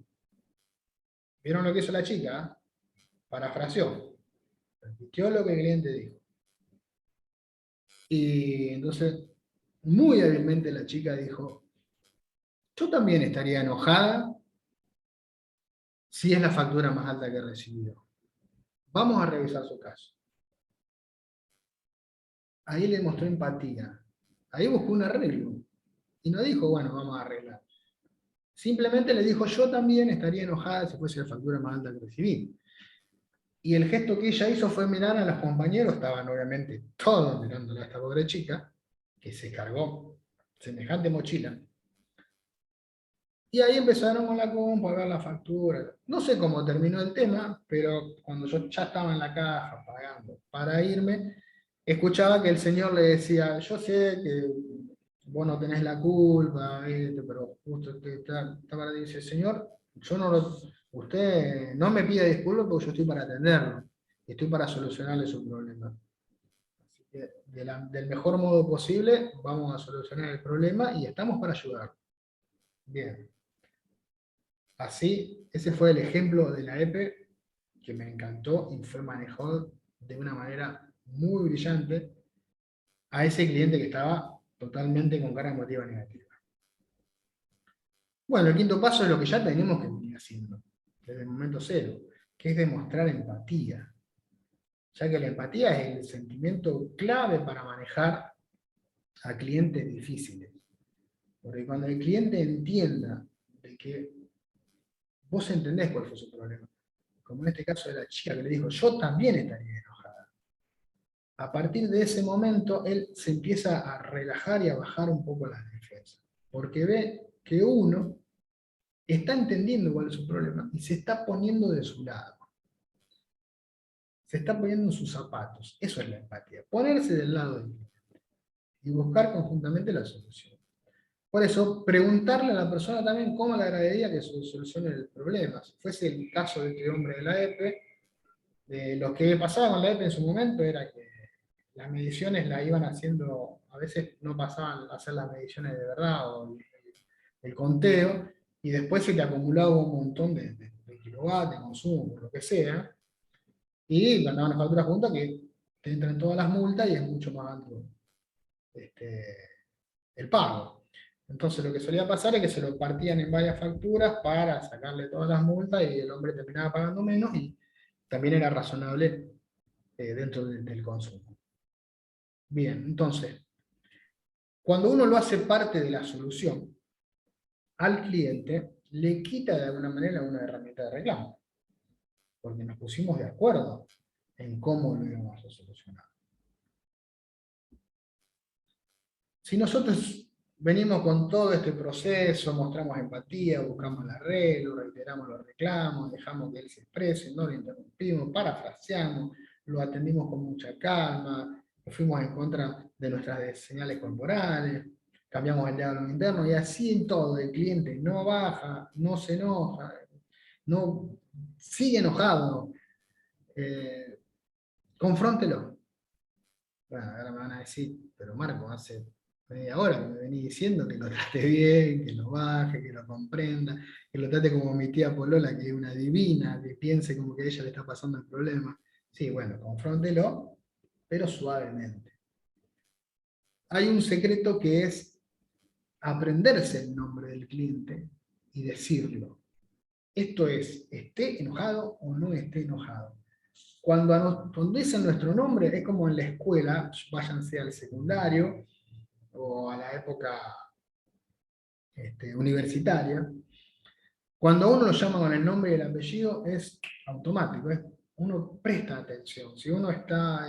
¿Vieron lo que hizo la chica? Parafraseó. Repitió lo que el cliente dijo. Y entonces, muy hábilmente la chica dijo: yo también estaría enojada si es la factura más alta que he recibido. Vamos a revisar su caso. Ahí le mostró empatía. Ahí buscó un arreglo. Y no dijo, bueno, vamos a arreglar. Simplemente le dijo, yo también estaría enojada si fuese la factura más alta que recibí. Y el gesto que ella hizo fue mirar a los compañeros, estaban obviamente todos mirándola a esta pobre chica, que se cargó semejante mochila. Y ahí empezaron con la compa a ver la factura. No sé cómo terminó el tema, pero cuando yo ya estaba en la caja pagando para irme, escuchaba que el señor le decía, yo sé que vos no tenés la culpa, pero justo estaba dice, señor, yo no usted no me pida disculpas porque yo estoy para atenderlo, estoy para solucionarle su problema. Así que del mejor modo posible vamos a solucionar el problema y estamos para ayudar. Bien. Así, ese fue el ejemplo de la EPE que me encantó y fue manejado de una manera muy brillante a ese cliente que estaba totalmente con cara emotiva negativa. Bueno, el quinto paso es lo que ya tenemos que venir haciendo desde el momento cero, que es demostrar empatía. Ya que la empatía es el sentimiento clave para manejar a clientes difíciles. Porque cuando el cliente entienda de que vos entendés cuál fue su problema, como en este caso de la chica que le dijo, yo también estaría enojada. A partir de ese momento, él se empieza a relajar y a bajar un poco las defensas, porque ve que uno está entendiendo cuál es su problema y se está poniendo de su lado. Se está poniendo en sus zapatos. Eso es la empatía. Ponerse del lado del cliente y buscar conjuntamente la solución. Por eso, preguntarle a la persona también cómo le agradaría que se solucione el problema. Si fuese el caso de este hombre de la EPE, lo que pasaba con la EPE en su momento era que las mediciones las iban haciendo, a veces no pasaban a hacer las mediciones de verdad o el conteo, y después se te acumulaba un montón de kilovatios, de consumo, lo que sea, y mandaban una factura junta que te entran todas las multas y es mucho más alto el pago. Entonces lo que solía pasar es que se lo partían en varias facturas para sacarle todas las multas y el hombre terminaba pagando menos y también era razonable dentro del consumo. Bien, entonces, cuando uno lo hace parte de la solución, al cliente le quita de alguna manera una herramienta de reclamo, porque nos pusimos de acuerdo en cómo lo íbamos a solucionar. Si nosotros venimos con todo este proceso, mostramos empatía, buscamos el arreglo, reiteramos los reclamos, dejamos que él se exprese, no lo interrumpimos, parafraseamos, lo atendimos con mucha calma, fuimos en contra de nuestras señales corporales, cambiamos el diálogo interno y así en todo, el cliente no baja, no se enoja, no sigue enojado, confróntelo. Bueno, ahora me van a decir, pero Marco, hace media hora que me venís diciendo que lo trate bien, que lo baje, que lo comprenda, que lo trate como mi tía Polola, que es una divina, que piense como que a ella le está pasando el problema. Sí, bueno, confróntelo, pero suavemente. Hay un secreto que es aprenderse el nombre del cliente y decirlo. Esto es, esté enojado o no esté enojado. Cuando dicen nuestro nombre, es como en la escuela, váyanse al secundario o a la época universitaria. Cuando uno lo llama con el nombre y el apellido, es automático, uno presta atención. Si uno está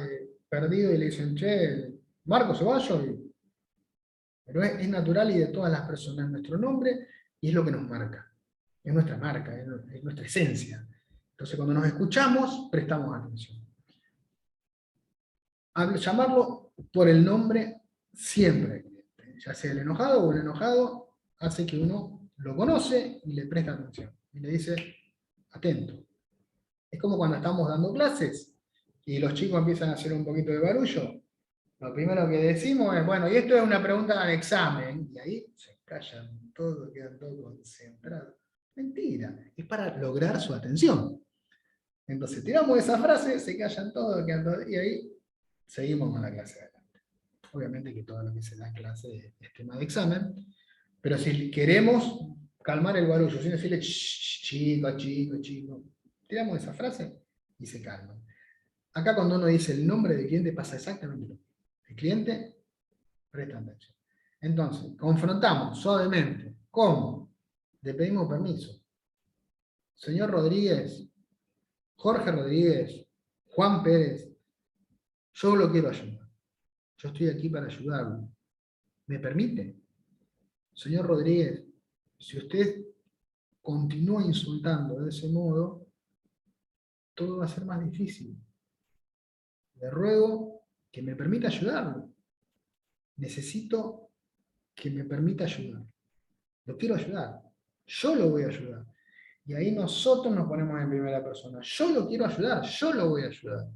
perdido y le dicen, che, Marco Ceballos, pero es natural y de todas las personas nuestro nombre y es lo que nos marca. Es nuestra marca, es nuestra esencia. Entonces cuando nos escuchamos, prestamos atención. Llamarlo por el nombre siempre, ya sea el enojado o el enojado, hace que uno lo conoce y le presta atención. Y le dice, atento. Es como cuando estamos dando clases y los chicos empiezan a hacer un poquito de barullo. Lo primero que decimos es, bueno, y esto es una pregunta del examen. Y ahí se callan todos, quedan todos concentrados. Mentira, es para lograr su atención. Entonces tiramos esa frase, se callan todos, quedan todos, y ahí seguimos con la clase adelante. Obviamente que todo lo que se da en clase es tema de examen, pero si queremos calmar el barullo, sin decirle chico, chico, chico, tiramos esa frase y se calman. Acá cuando uno dice el nombre del cliente pasa exactamente lo mismo. El cliente presta atención. Entonces, confrontamos suavemente. ¿Cómo? Le pedimos permiso. Señor Rodríguez, Jorge Rodríguez, Juan Pérez, yo lo quiero ayudar. Yo estoy aquí para ayudarlo. ¿Me permite? Señor Rodríguez, si usted continúa insultando de ese modo, todo va a ser más difícil. Le ruego que me permita ayudarlo. Necesito que me permita ayudar. Lo quiero ayudar. Yo lo voy a ayudar. Y ahí nosotros nos ponemos en primera persona. Yo lo quiero ayudar, yo lo voy a ayudar.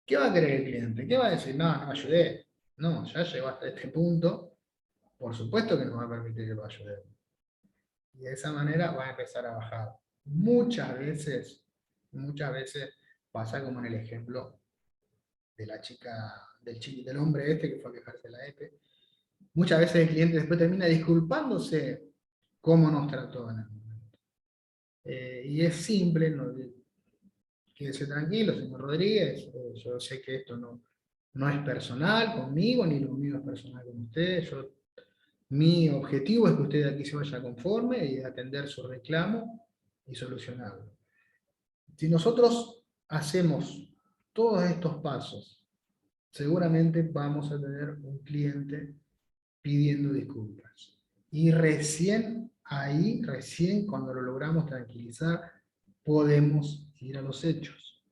¿Qué va a querer el cliente? ¿Qué va a decir? No, no ayudé. No, ya llegó hasta este punto. Por supuesto que nos va a permitir que lo ayude. Y de esa manera va a empezar a bajar. Muchas veces pasa como en el ejemplo de la chica, del hombre este que fue a quejarse de la EPE. Muchas veces el cliente después termina disculpándose cómo nos trató en el momento. Y es simple, ¿no? Quédese tranquilo, señor Rodríguez, yo sé que esto no es personal conmigo, ni lo mío es personal con usted. Mi objetivo es que usted de aquí se vaya conforme y atender su reclamo y solucionarlo. Si nosotros hacemos todos estos pasos, seguramente vamos a tener un cliente pidiendo disculpas. Y recién ahí, recién cuando lo logramos tranquilizar, podemos ir a los hechos.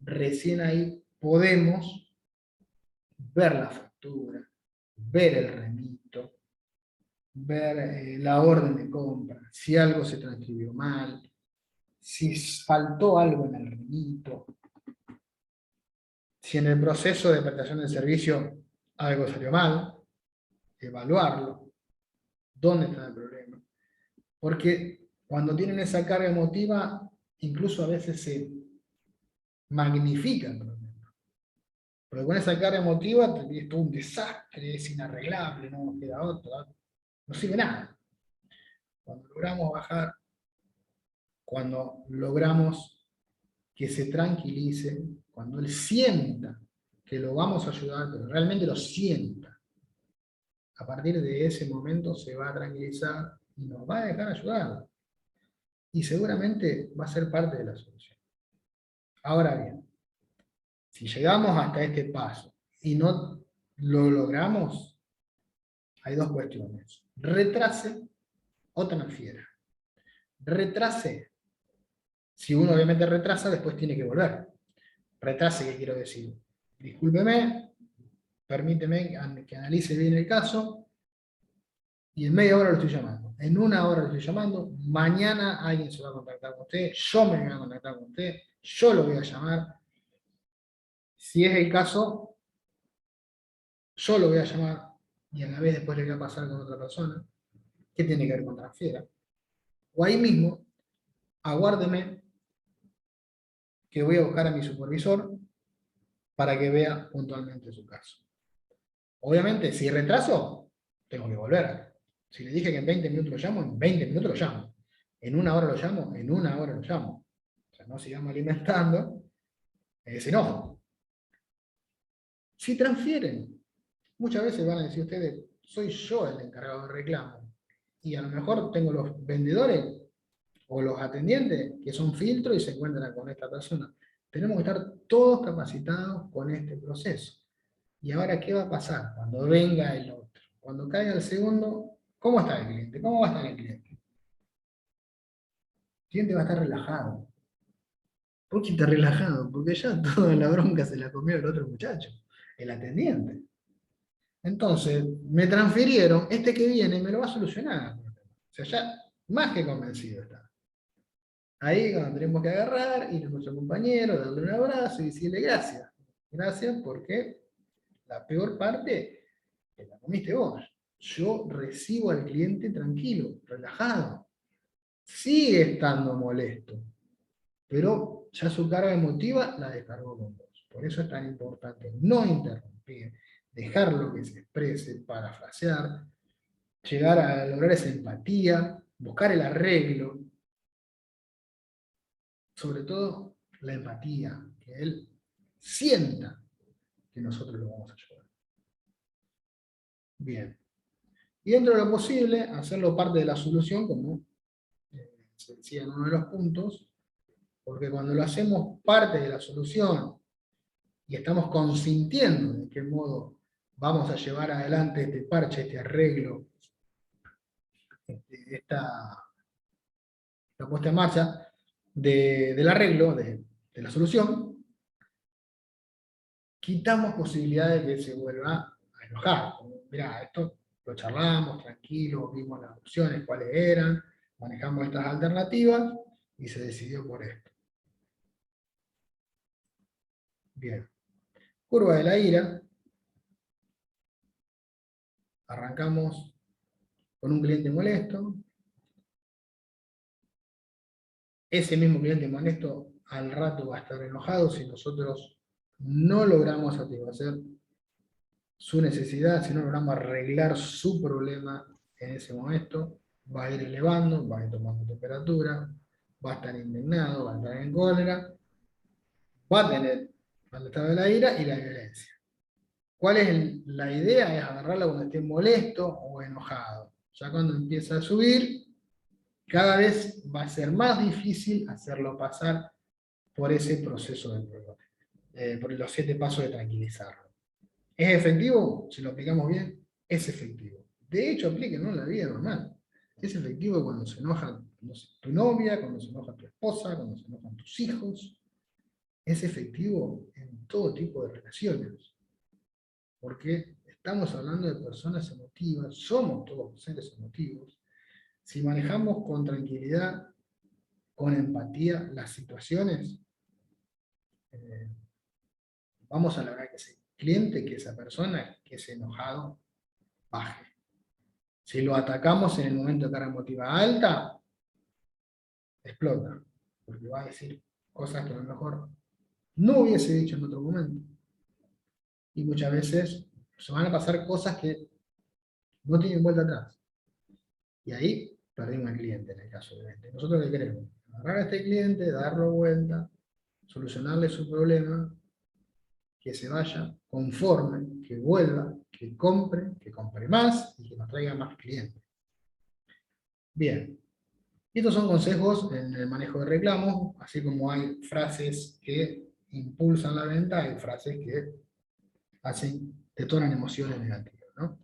Recién ahí podemos ver la factura, ver el remito, ver la orden de compra, si algo se transcribió mal, si faltó algo en el remito, si en el proceso de prestación del servicio algo salió mal, evaluarlo, dónde está el problema. Porque cuando tienen esa carga emotiva, incluso a veces se magnifica el problema. Porque con esa carga emotiva es todo un desastre, es inarreglable, no nos queda otra, no sirve nada. Cuando logramos bajar, cuando logramos que se tranquilice, cuando él sienta que lo vamos a ayudar, pero realmente lo sienta, a partir de ese momento se va a tranquilizar y nos va a dejar ayudar. Y seguramente va a ser parte de la solución. Ahora bien, si llegamos hasta este paso y no lo logramos, hay dos cuestiones. Retrase o transfiera. Retrase. Si uno obviamente retrasa, después tiene que volver. Retrase, ¿qué quiero decir? Discúlpeme, permíteme que analice bien el caso, y en media hora lo estoy llamando. En una hora lo estoy llamando, mañana alguien se va a contactar con usted, yo me voy a contactar con usted, yo lo voy a llamar. Si es el caso, yo lo voy a llamar y a la vez después le voy a pasar con otra persona. ¿Qué tiene que ver con transfiera? O ahí mismo, aguárdeme que voy a buscar a mi supervisor para que vea puntualmente su caso. Obviamente, si retraso, tengo que volver. Si le dije que en 20 minutos lo llamo, en 20 minutos lo llamo. En una hora lo llamo, en una hora lo llamo. O sea, no sigamos alimentando ese enojo. Si transfieren, muchas veces van a decir ustedes, soy yo el encargado de reclamo. Y a lo mejor tengo los vendedores o los atendientes que son filtros y se encuentran con esta persona. Tenemos que estar todos capacitados con este proceso. ¿Y ahora qué va a pasar cuando venga el otro? Cuando caiga el segundo, ¿cómo está el cliente? ¿Cómo va a estar el cliente? El cliente va a estar relajado. ¿Por qué está relajado? Porque ya toda la bronca se la comió el otro muchacho, el atendiente. Entonces, me transfirieron, este que viene me lo va a solucionar. O sea, ya más que convencido está. Ahí cuando tenemos que agarrar, ir a nuestro compañero, darle un abrazo y decirle gracias. Gracias porque la peor parte que la comiste vos. Yo recibo al cliente tranquilo, relajado. Sigue estando molesto, pero ya su carga emotiva la descargó con vos. Por eso es tan importante no interrumpir, dejarlo que se exprese, parafrasear, llegar a lograr esa empatía, buscar el arreglo. Sobre todo la empatía, que él sienta que nosotros lo vamos a ayudar. Bien. Y dentro de lo posible, hacerlo parte de la solución, como se decía en uno de los puntos, porque cuando lo hacemos parte de la solución y estamos consintiendo de qué modo vamos a llevar adelante este parche, este arreglo, esta puesta en marcha del arreglo, de la solución, quitamos posibilidades de que se vuelva a enojar. Mirá, esto lo charlamos, tranquilo, vimos las opciones, cuáles eran, manejamos estas alternativas y se decidió por esto. Bien. Curva de la ira. Arrancamos con un cliente molesto. Ese mismo cliente molesto al rato va a estar enojado si nosotros no logramos satisfacer su necesidad, si no logramos arreglar su problema en ese momento, va a ir elevando, va a ir tomando temperatura, va a estar indignado, va a estar en cólera, va a tener el estado de la ira y la violencia. ¿Cuál es la idea? Es agarrarla cuando esté molesto o enojado. Ya cuando empieza a subir, cada vez va a ser más difícil hacerlo pasar por ese proceso de prueba, por los 7 pasos de tranquilizarlo. ¿Es efectivo? Si lo aplicamos bien, es efectivo. De hecho, aplíquenlo en la vida normal. Es efectivo cuando se enoja tu novia, cuando se enoja tu esposa, cuando se enojan tus hijos. Es efectivo en todo tipo de relaciones. Porque estamos hablando de personas emotivas, somos todos seres emotivos. Si manejamos con tranquilidad, con empatía las situaciones, vamos a lograr que ese cliente, que esa persona que es enojado, baje. Si lo atacamos en el momento de carga emotiva alta, explota, porque va a decir cosas que a lo mejor no hubiese dicho en otro momento. Y muchas veces se van a pasar cosas que no tienen vuelta atrás. Y ahí perdimos al cliente en el caso de venta. Nosotros ¿qué queremos? Agarrar a este cliente, darlo vuelta, solucionarle su problema, que se vaya conforme, que vuelva, que compre más y que nos traiga más clientes. Bien, estos son consejos en el manejo de reclamos, así como hay frases que impulsan la venta, hay frases que detonan emociones negativas, ¿no?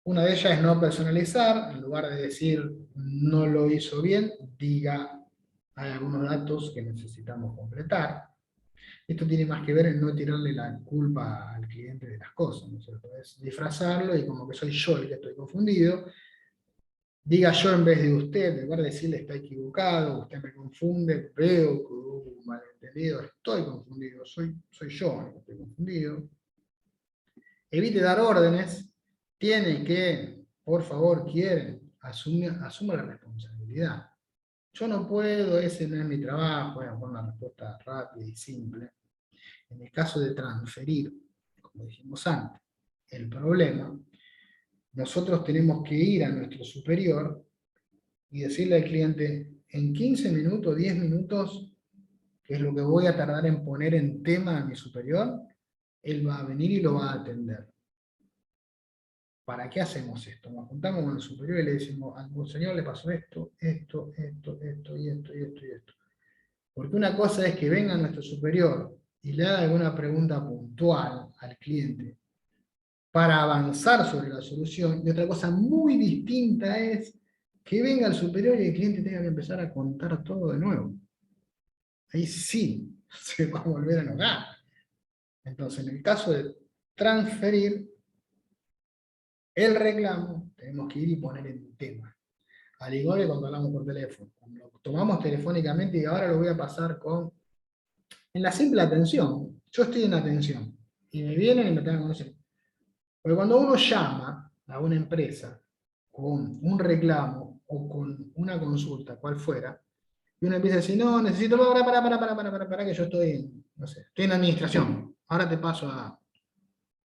Una de ellas es no personalizar, en lugar de decir no lo hizo bien, diga hay algunos datos que necesitamos completar. Esto tiene más que ver en no tirarle la culpa al cliente de las cosas, ¿no es cierto? Es disfrazarlo y como que soy yo el que estoy confundido. Diga yo en vez de usted, en lugar de decirle está equivocado, usted me confunde, veo que hubo un malentendido, estoy confundido, soy yo el que estoy confundido. Evite dar órdenes, tiene que, por favor, asuma la responsabilidad. Yo no puedo, ese no es mi trabajo, voy a poner una respuesta rápida y simple. En el caso de transferir, como dijimos antes, el problema, nosotros tenemos que ir a nuestro superior y decirle al cliente, en 15 minutos, 10 minutos, que es lo que voy a tardar en poner en tema a mi superior, él va a venir y lo va a atender. ¿Para qué hacemos esto? Nos juntamos con el superior y le decimos, al señor le pasó esto, esto, esto, esto, y esto, y esto, y esto. Porque una cosa es que venga nuestro superior y le haga alguna pregunta puntual al cliente para avanzar sobre la solución, y otra cosa muy distinta es que venga el superior y el cliente tenga que empezar a contar todo de nuevo. Ahí sí se va a volver a enojar. Entonces, en el caso de transferir el reclamo, tenemos que ir y poner en tema. Al igual que cuando hablamos por teléfono. Cuando lo tomamos telefónicamente y ahora lo voy a pasar con... En la simple atención, yo estoy en atención, y me vienen y me tengan que conocer. Porque cuando uno llama a una empresa con un reclamo o con una consulta, cual fuera, y uno empieza a decir, no, necesito, para, que yo estoy, no sé, estoy en administración, ahora te paso a...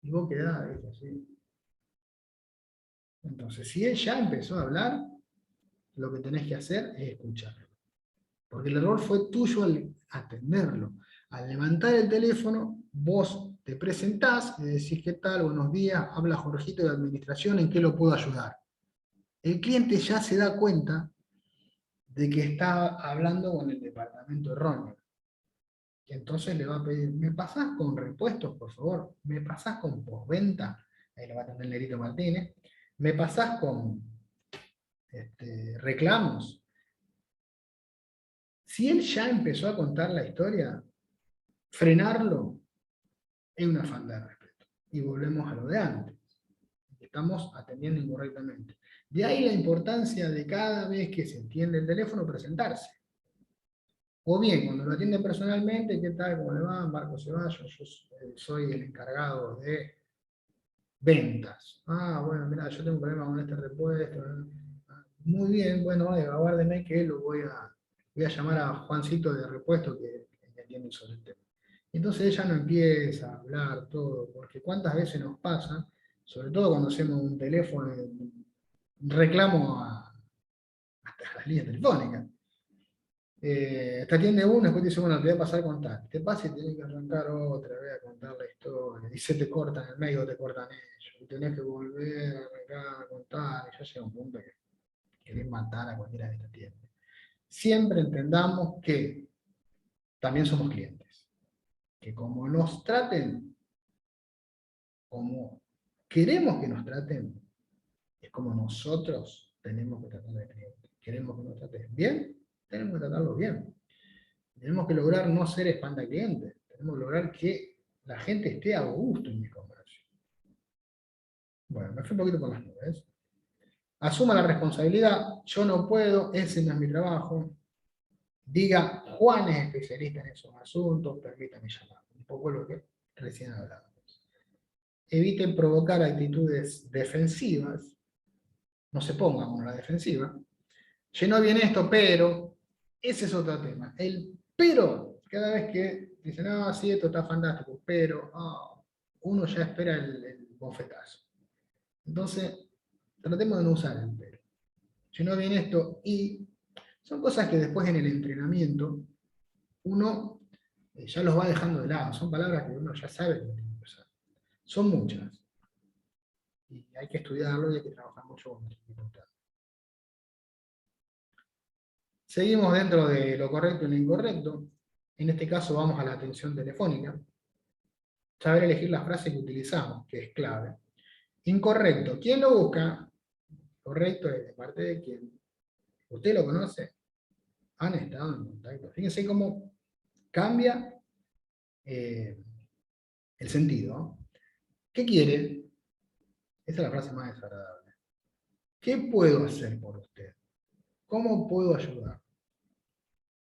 Y vos quedás, así. Entonces, si él ya empezó a hablar, lo que tenés que hacer es escucharlo. Porque el error fue tuyo al atenderlo. Al levantar el teléfono, vos te presentás y decís, ¿qué tal? Buenos días, habla Jorgito de administración, ¿en qué lo puedo ayudar? El cliente ya se da cuenta de que está hablando con el departamento erróneo. Y entonces le va a pedir, ¿me pasás con repuestos, por favor? ¿Me pasás con postventa? Ahí lo va a tener Nerito Martínez. ¿Me pasás con reclamos? Si él ya empezó a contar la historia, frenarlo es una falta de respeto. Y volvemos a lo de antes. Estamos atendiendo incorrectamente. De ahí la importancia de cada vez que se entiende el teléfono presentarse. O bien, cuando lo atiende personalmente, ¿qué tal? ¿Cómo le va? Marco Ceballos, yo soy el encargado de ventas. Ah, bueno, mira, yo tengo un problema con este repuesto. Muy bien, bueno, aguárdeme que voy a llamar a Juancito de repuesto que entiende sobre el tema. Entonces ella no empieza a hablar todo, porque cuántas veces nos pasa, sobre todo cuando hacemos un teléfono, un reclamo hasta las líneas telefónicas. Te atiende uno, después te dice, bueno, te voy a pasar con tal. Te pasa y tenés que arrancar otra, voy a contar la historia, y se te cortan en el medio, te cortan ellos, y tenés que volver a arrancar a contar, y ya llega un punto que querés matar a cualquiera que te atiende. Siempre entendamos que también somos clientes, que como nos traten, como queremos que nos traten, es como nosotros tenemos que tratar al cliente. Queremos que nos traten bien, tenemos que tratarlo bien. Tenemos que lograr no ser espantaclientes. Tenemos que lograr que la gente esté a gusto en mi comercio. Bueno, me fui un poquito por las nubes. Asuma la responsabilidad. Yo no puedo, ese no es mi trabajo. Diga, Juan es especialista en esos asuntos, permítame llamar. Un poco lo que recién hablábamos. Eviten provocar actitudes defensivas. No se pongan uno a la defensiva. Llenó bien esto, pero ese es otro tema. El pero, cada vez que dicen, ah, sí, esto está fantástico, pero uno ya espera el bofetazo. Entonces, tratemos de no usar el pero. Llenó bien esto y son cosas que después en el entrenamiento uno ya los va dejando de lado. Son palabras que uno ya sabe que tiene que usar. Son muchas. Y hay que estudiarlo y hay que trabajar mucho con dificultad. Seguimos dentro de lo correcto y lo incorrecto. En este caso vamos a la atención telefónica. Saber elegir la frase que utilizamos, que es clave. Incorrecto. ¿Quién lo busca? Correcto es de parte de quien. ¿Usted lo conoce? Han estado en contacto. Fíjense cómo cambia el sentido. ¿Qué quiere? Esa es la frase más desagradable. ¿Qué puedo hacer por usted? ¿Cómo puedo ayudar?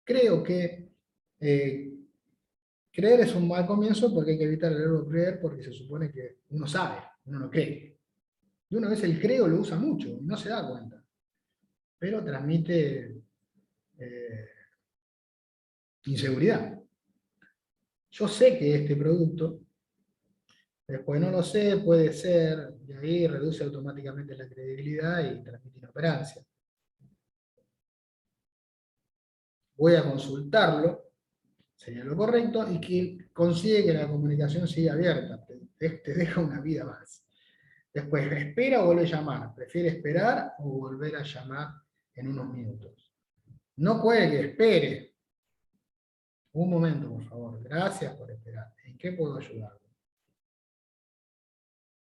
Creo que creer es un mal comienzo porque hay que evitar el verbo creer porque se supone que uno sabe, uno no cree. Y una vez el creo lo usa mucho y no se da cuenta. Pero transmite inseguridad. Yo sé que este producto, después no lo sé, puede ser, y ahí reduce automáticamente la credibilidad y transmite inoperancia. Voy a consultarlo, sería lo correcto, y que consigue que la comunicación siga abierta, te deja una vida más. Después, espera o vuelve a llamar, prefiere esperar o volver a llamar en unos minutos. No cuelgue, espere. Un momento, por favor, gracias por esperar. ¿En qué puedo ayudarlo?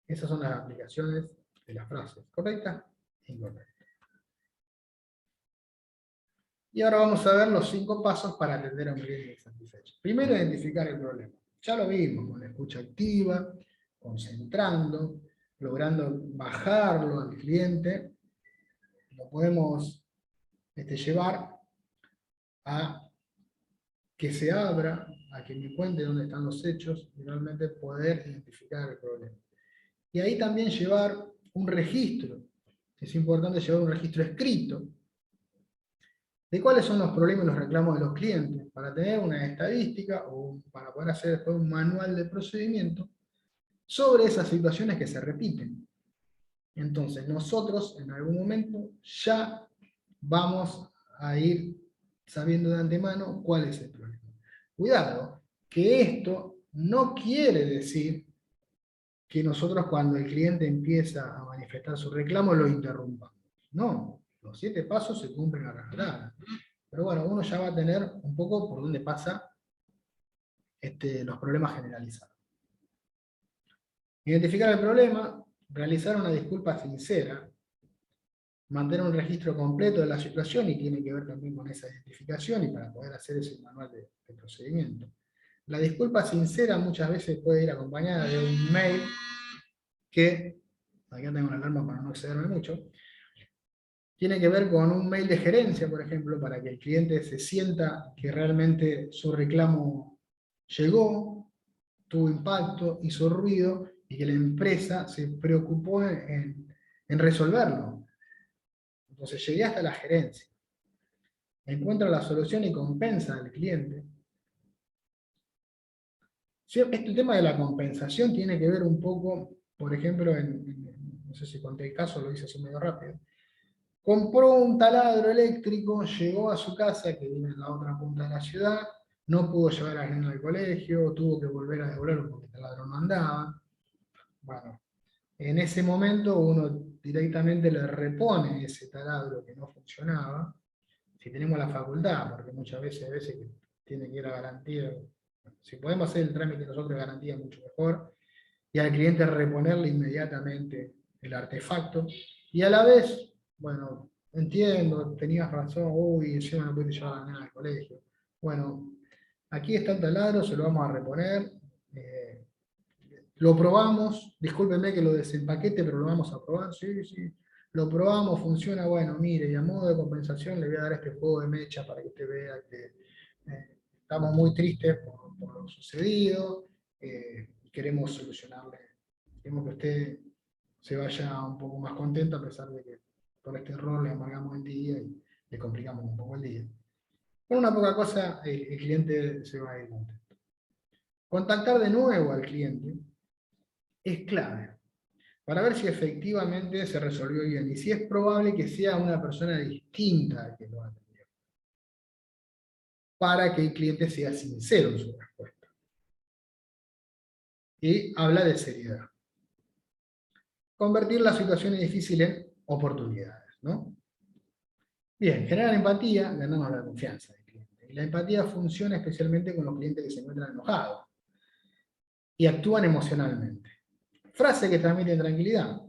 Esas son las aplicaciones de las frases, ¿correctas e incorrectas? Y ahora vamos a ver los 5 pasos para atender a un cliente insatisfecho. Primero, identificar el problema. Ya lo vimos, con la escucha activa, concentrando, logrando bajarlo al cliente. Lo podemos llevar a que se abra, a que me cuente dónde están los hechos y realmente poder identificar el problema. Y ahí también llevar un registro. Es importante llevar un registro escrito de cuáles son los problemas y los reclamos de los clientes, para tener una estadística o para poder hacer después un manual de procedimiento sobre esas situaciones que se repiten. Entonces nosotros en algún momento ya vamos a ir sabiendo de antemano cuál es el problema. Cuidado, que esto no quiere decir que nosotros cuando el cliente empieza a manifestar su reclamo lo interrumpamos. No, los 7 pasos se cumplen a rajatabla. Pero bueno, uno ya va a tener un poco por dónde pasa los problemas generalizados. Identificar el problema, realizar una disculpa sincera, mantener un registro completo de la situación y tiene que ver también con esa identificación y para poder hacer ese manual de procedimiento. La disculpa sincera muchas veces puede ir acompañada de un mail que, acá tengo una alarma para no excederme mucho, tiene que ver con un mail de gerencia, por ejemplo, para que el cliente se sienta que realmente su reclamo llegó, tuvo impacto, hizo ruido, y que la empresa se preocupó en resolverlo. Entonces llegué hasta la gerencia, encuentra la solución y compensa al cliente. Este tema de la compensación tiene que ver un poco, por ejemplo, no sé si conté el caso, lo hice así medio rápido. Compró un taladro eléctrico, llegó a su casa, que vive en la otra punta de la ciudad, no pudo llevar a la nena al colegio, tuvo que volver a devolverlo porque el taladro no andaba. Bueno, en ese momento uno directamente le repone ese taladro que no funcionaba, si tenemos la facultad, porque muchas veces hay veces que tiene que ir a garantía. Si podemos hacer el trámite nosotros de garantía, mucho mejor, y al cliente reponerle inmediatamente el artefacto, y a la vez, bueno, entiendo, tenías razón, uy, encima no puedes llevar a la nena al colegio. Bueno, aquí está el taladro, se lo vamos a reponer, lo probamos, discúlpenme que lo desempaquete, pero lo vamos a probar, sí, sí. Lo probamos, funciona, bueno, mire, y a modo de compensación le voy a dar este juego de mecha para que usted vea que estamos muy tristes por lo sucedido, queremos solucionarle, queremos que usted se vaya un poco más contento a pesar de que por este error le amargamos el día y le complicamos un poco el día. Con una poca cosa el cliente se va a ir contento. Contactar de nuevo al cliente es clave para ver si efectivamente se resolvió bien y si es probable que sea una persona distinta a que lo atendió, para que el cliente sea sincero en su respuesta. Y habla de seriedad. Convertir las situaciones difíciles en oportunidades, ¿no? Bien, generar empatía, ganamos la confianza del cliente. Y la empatía funciona especialmente con los clientes que se encuentran enojados y actúan emocionalmente. Frase que transmite tranquilidad.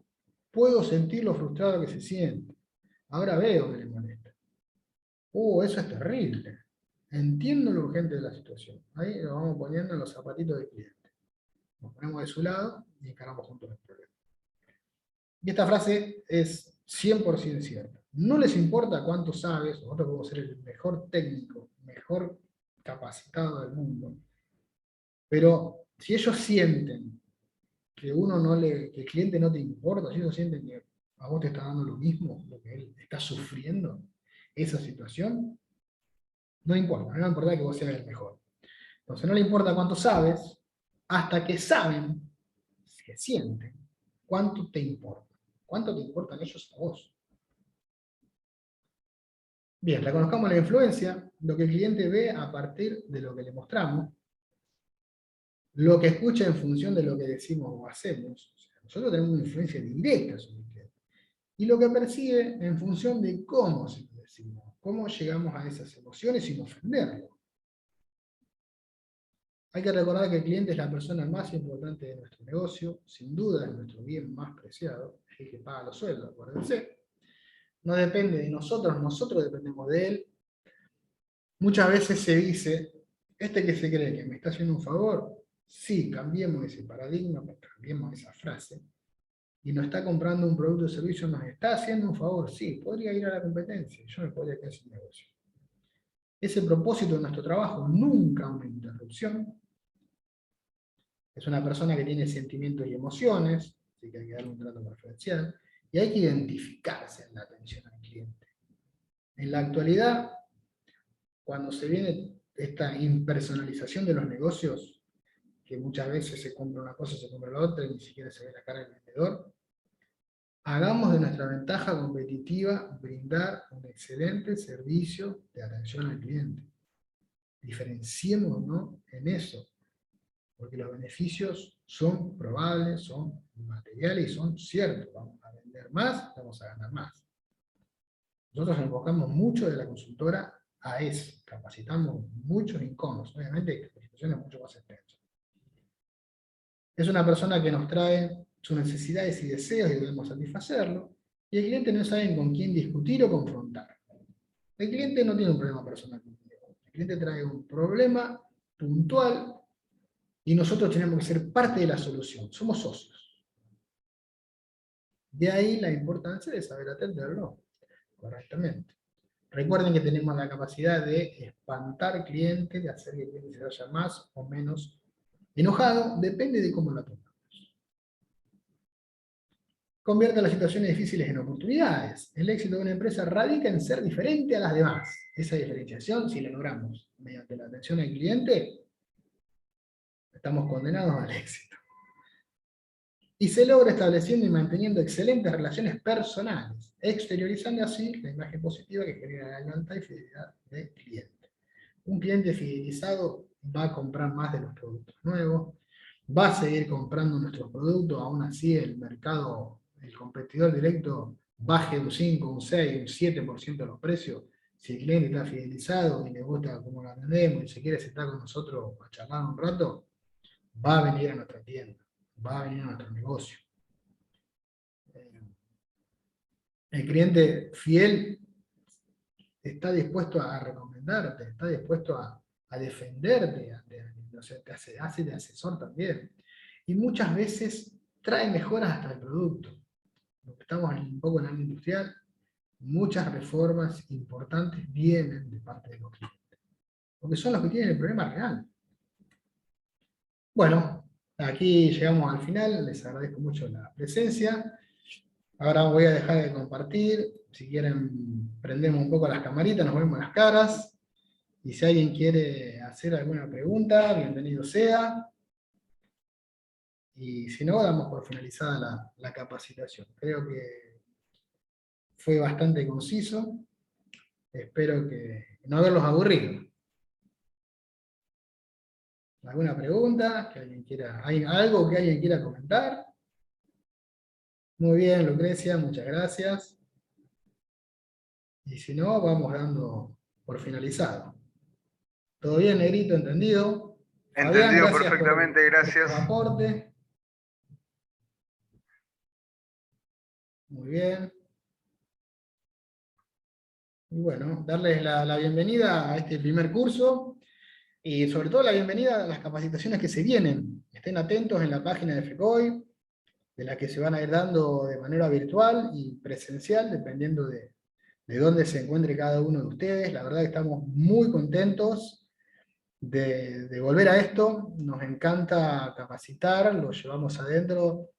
Puedo sentir lo frustrado que se siente. Ahora veo que le molesta. Eso es terrible. Entiendo lo urgente de la situación. Ahí lo vamos poniendo en los zapatitos del cliente. Nos ponemos de su lado y encaramos juntos el problema. Y esta frase es 100% cierta. No les importa cuánto sabes, nosotros podemos ser el mejor técnico, mejor capacitado del mundo, pero si ellos sienten que que el cliente no te importa, si ellos sienten que a vos te está dando lo mismo, lo que él está sufriendo, esa situación, no importa, no importa que vos seas el mejor. Entonces no le importa cuánto sabes, hasta que saben, que sienten, cuánto te importa. ¿Cuánto te importan ellos a vos? Bien, reconozcamos la influencia, lo que el cliente ve a partir de lo que le mostramos, lo que escucha en función de lo que decimos o hacemos. O sea, nosotros tenemos una influencia directa sobre el cliente. Y lo que percibe en función de cómo se lo decimos, cómo llegamos a esas emociones sin ofenderlo. Hay que recordar que el cliente es la persona más importante de nuestro negocio, sin duda es nuestro bien más preciado, es el que paga los sueldos, acuérdense. No depende de nosotros, nosotros dependemos de él. Muchas veces se dice, este que se cree que me está haciendo un favor, sí, cambiemos ese paradigma, cambiemos esa frase, y nos está comprando un producto o servicio, nos está haciendo un favor, sí, podría ir a la competencia, yo me podría quedar sin negocio. Es el propósito de nuestro trabajo, nunca una interrupción. Es una persona que tiene sentimientos y emociones, así que hay que darle un trato preferencial, y hay que identificarse en la atención al cliente. En la actualidad, cuando se viene esta impersonalización de los negocios, que muchas veces se compra una cosa, se compra la otra, y ni siquiera se ve la cara del vendedor, hagamos de nuestra ventaja competitiva brindar un excelente servicio de atención al cliente. Diferenciémonos en eso. porque los beneficios son probables, son materiales y son ciertos. Vamos a vender más, vamos a ganar más. Nosotros enfocamos mucho de la consultora a eso, capacitamos muchos inconos, obviamente hay capacitaciones mucho más extensas. Es una persona que nos trae sus necesidades y deseos y debemos satisfacerlo, y el cliente no sabe con quién discutir o confrontar. El cliente no tiene un problema personal conmigo, el cliente trae un problema puntual y nosotros tenemos que ser parte de la solución, somos socios. De ahí la importancia de saber atenderlo correctamente. Recuerden que tenemos la capacidad de espantar clientes, de hacer que el cliente se vaya más o menos enojado, depende de cómo lo tomamos. Convierte las situaciones difíciles en oportunidades. El éxito de una empresa radica en ser diferente a las demás. Esa diferenciación, si la logramos mediante la atención al cliente, estamos condenados al éxito. Y se logra estableciendo y manteniendo excelentes relaciones personales, exteriorizando así la imagen positiva que genera la lealtad y fidelidad del cliente. Un cliente fidelizado va a comprar más de los productos nuevos, va a seguir comprando nuestros productos, aún así el mercado, el competidor directo, baje un 5, un 6, un 7% de los precios. Si el cliente está fidelizado y le gusta cómo lo atendemos y se quiere sentar con nosotros a charlar un rato, va a venir a nuestra tienda, va a venir a nuestro negocio. El cliente fiel está dispuesto a recomendarte, está dispuesto a defenderte, te hace de asesor también. Y muchas veces trae mejoras hasta el producto. Estamos un poco en el ámbito industrial, muchas reformas importantes vienen de parte de los clientes, porque son los que tienen el problema real. Bueno, aquí llegamos al final, les agradezco mucho la presencia. Ahora voy a dejar de compartir, si quieren prendemos un poco las camaritas, nos vemos las caras, y si alguien quiere hacer alguna pregunta, bienvenido sea. Y si no, damos por finalizada la capacitación. Creo que fue bastante conciso. Espero que no haberlos aburrido. ¿Alguna pregunta? ¿Que alguien quiera, ¿hay algo que alguien quiera comentar? Muy bien, Lucrecia, muchas gracias. Y si no, vamos dando por finalizado. ¿Todo bien, Negrito? ¿Entendido? Fabián, Entendido gracias perfectamente, por gracias. tu aporte. Muy bien. Y bueno, darles la bienvenida a este primer curso y sobre todo la bienvenida a las capacitaciones que se vienen. Estén atentos en la página de FECOI, de las que se van a ir dando de manera virtual y presencial, dependiendo de dónde se encuentre cada uno de ustedes. La verdad que estamos muy contentos de volver a esto. Nos encanta capacitar, lo llevamos adentro,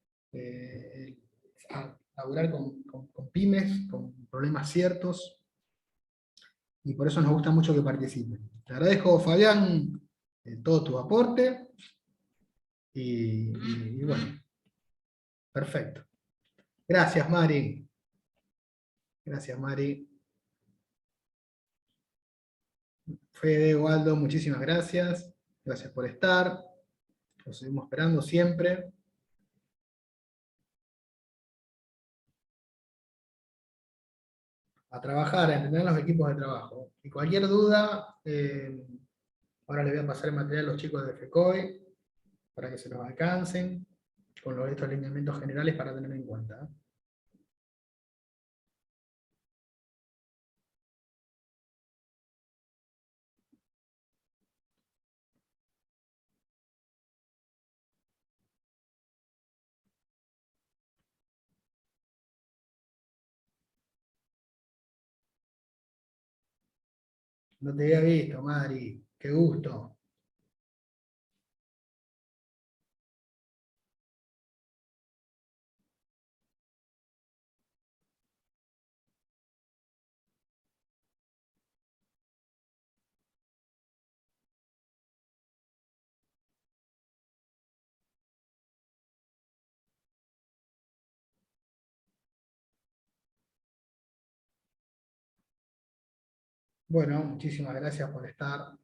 a laburar con pymes, con problemas ciertos, y por eso nos gusta mucho que participen. Te agradezco, Fabián, todo tu aporte, y bueno, perfecto. Gracias, Mari. Gracias, Mari. Fede, Waldo, muchísimas gracias. Gracias por estar. Los seguimos esperando siempre. A trabajar, a entender los equipos de trabajo. Y cualquier duda, ahora les voy a pasar el material a los chicos de FECOI para que se los alcancen con estos lineamientos generales para tener en cuenta. No te había visto, Mari. Qué gusto. Bueno, muchísimas gracias por estar.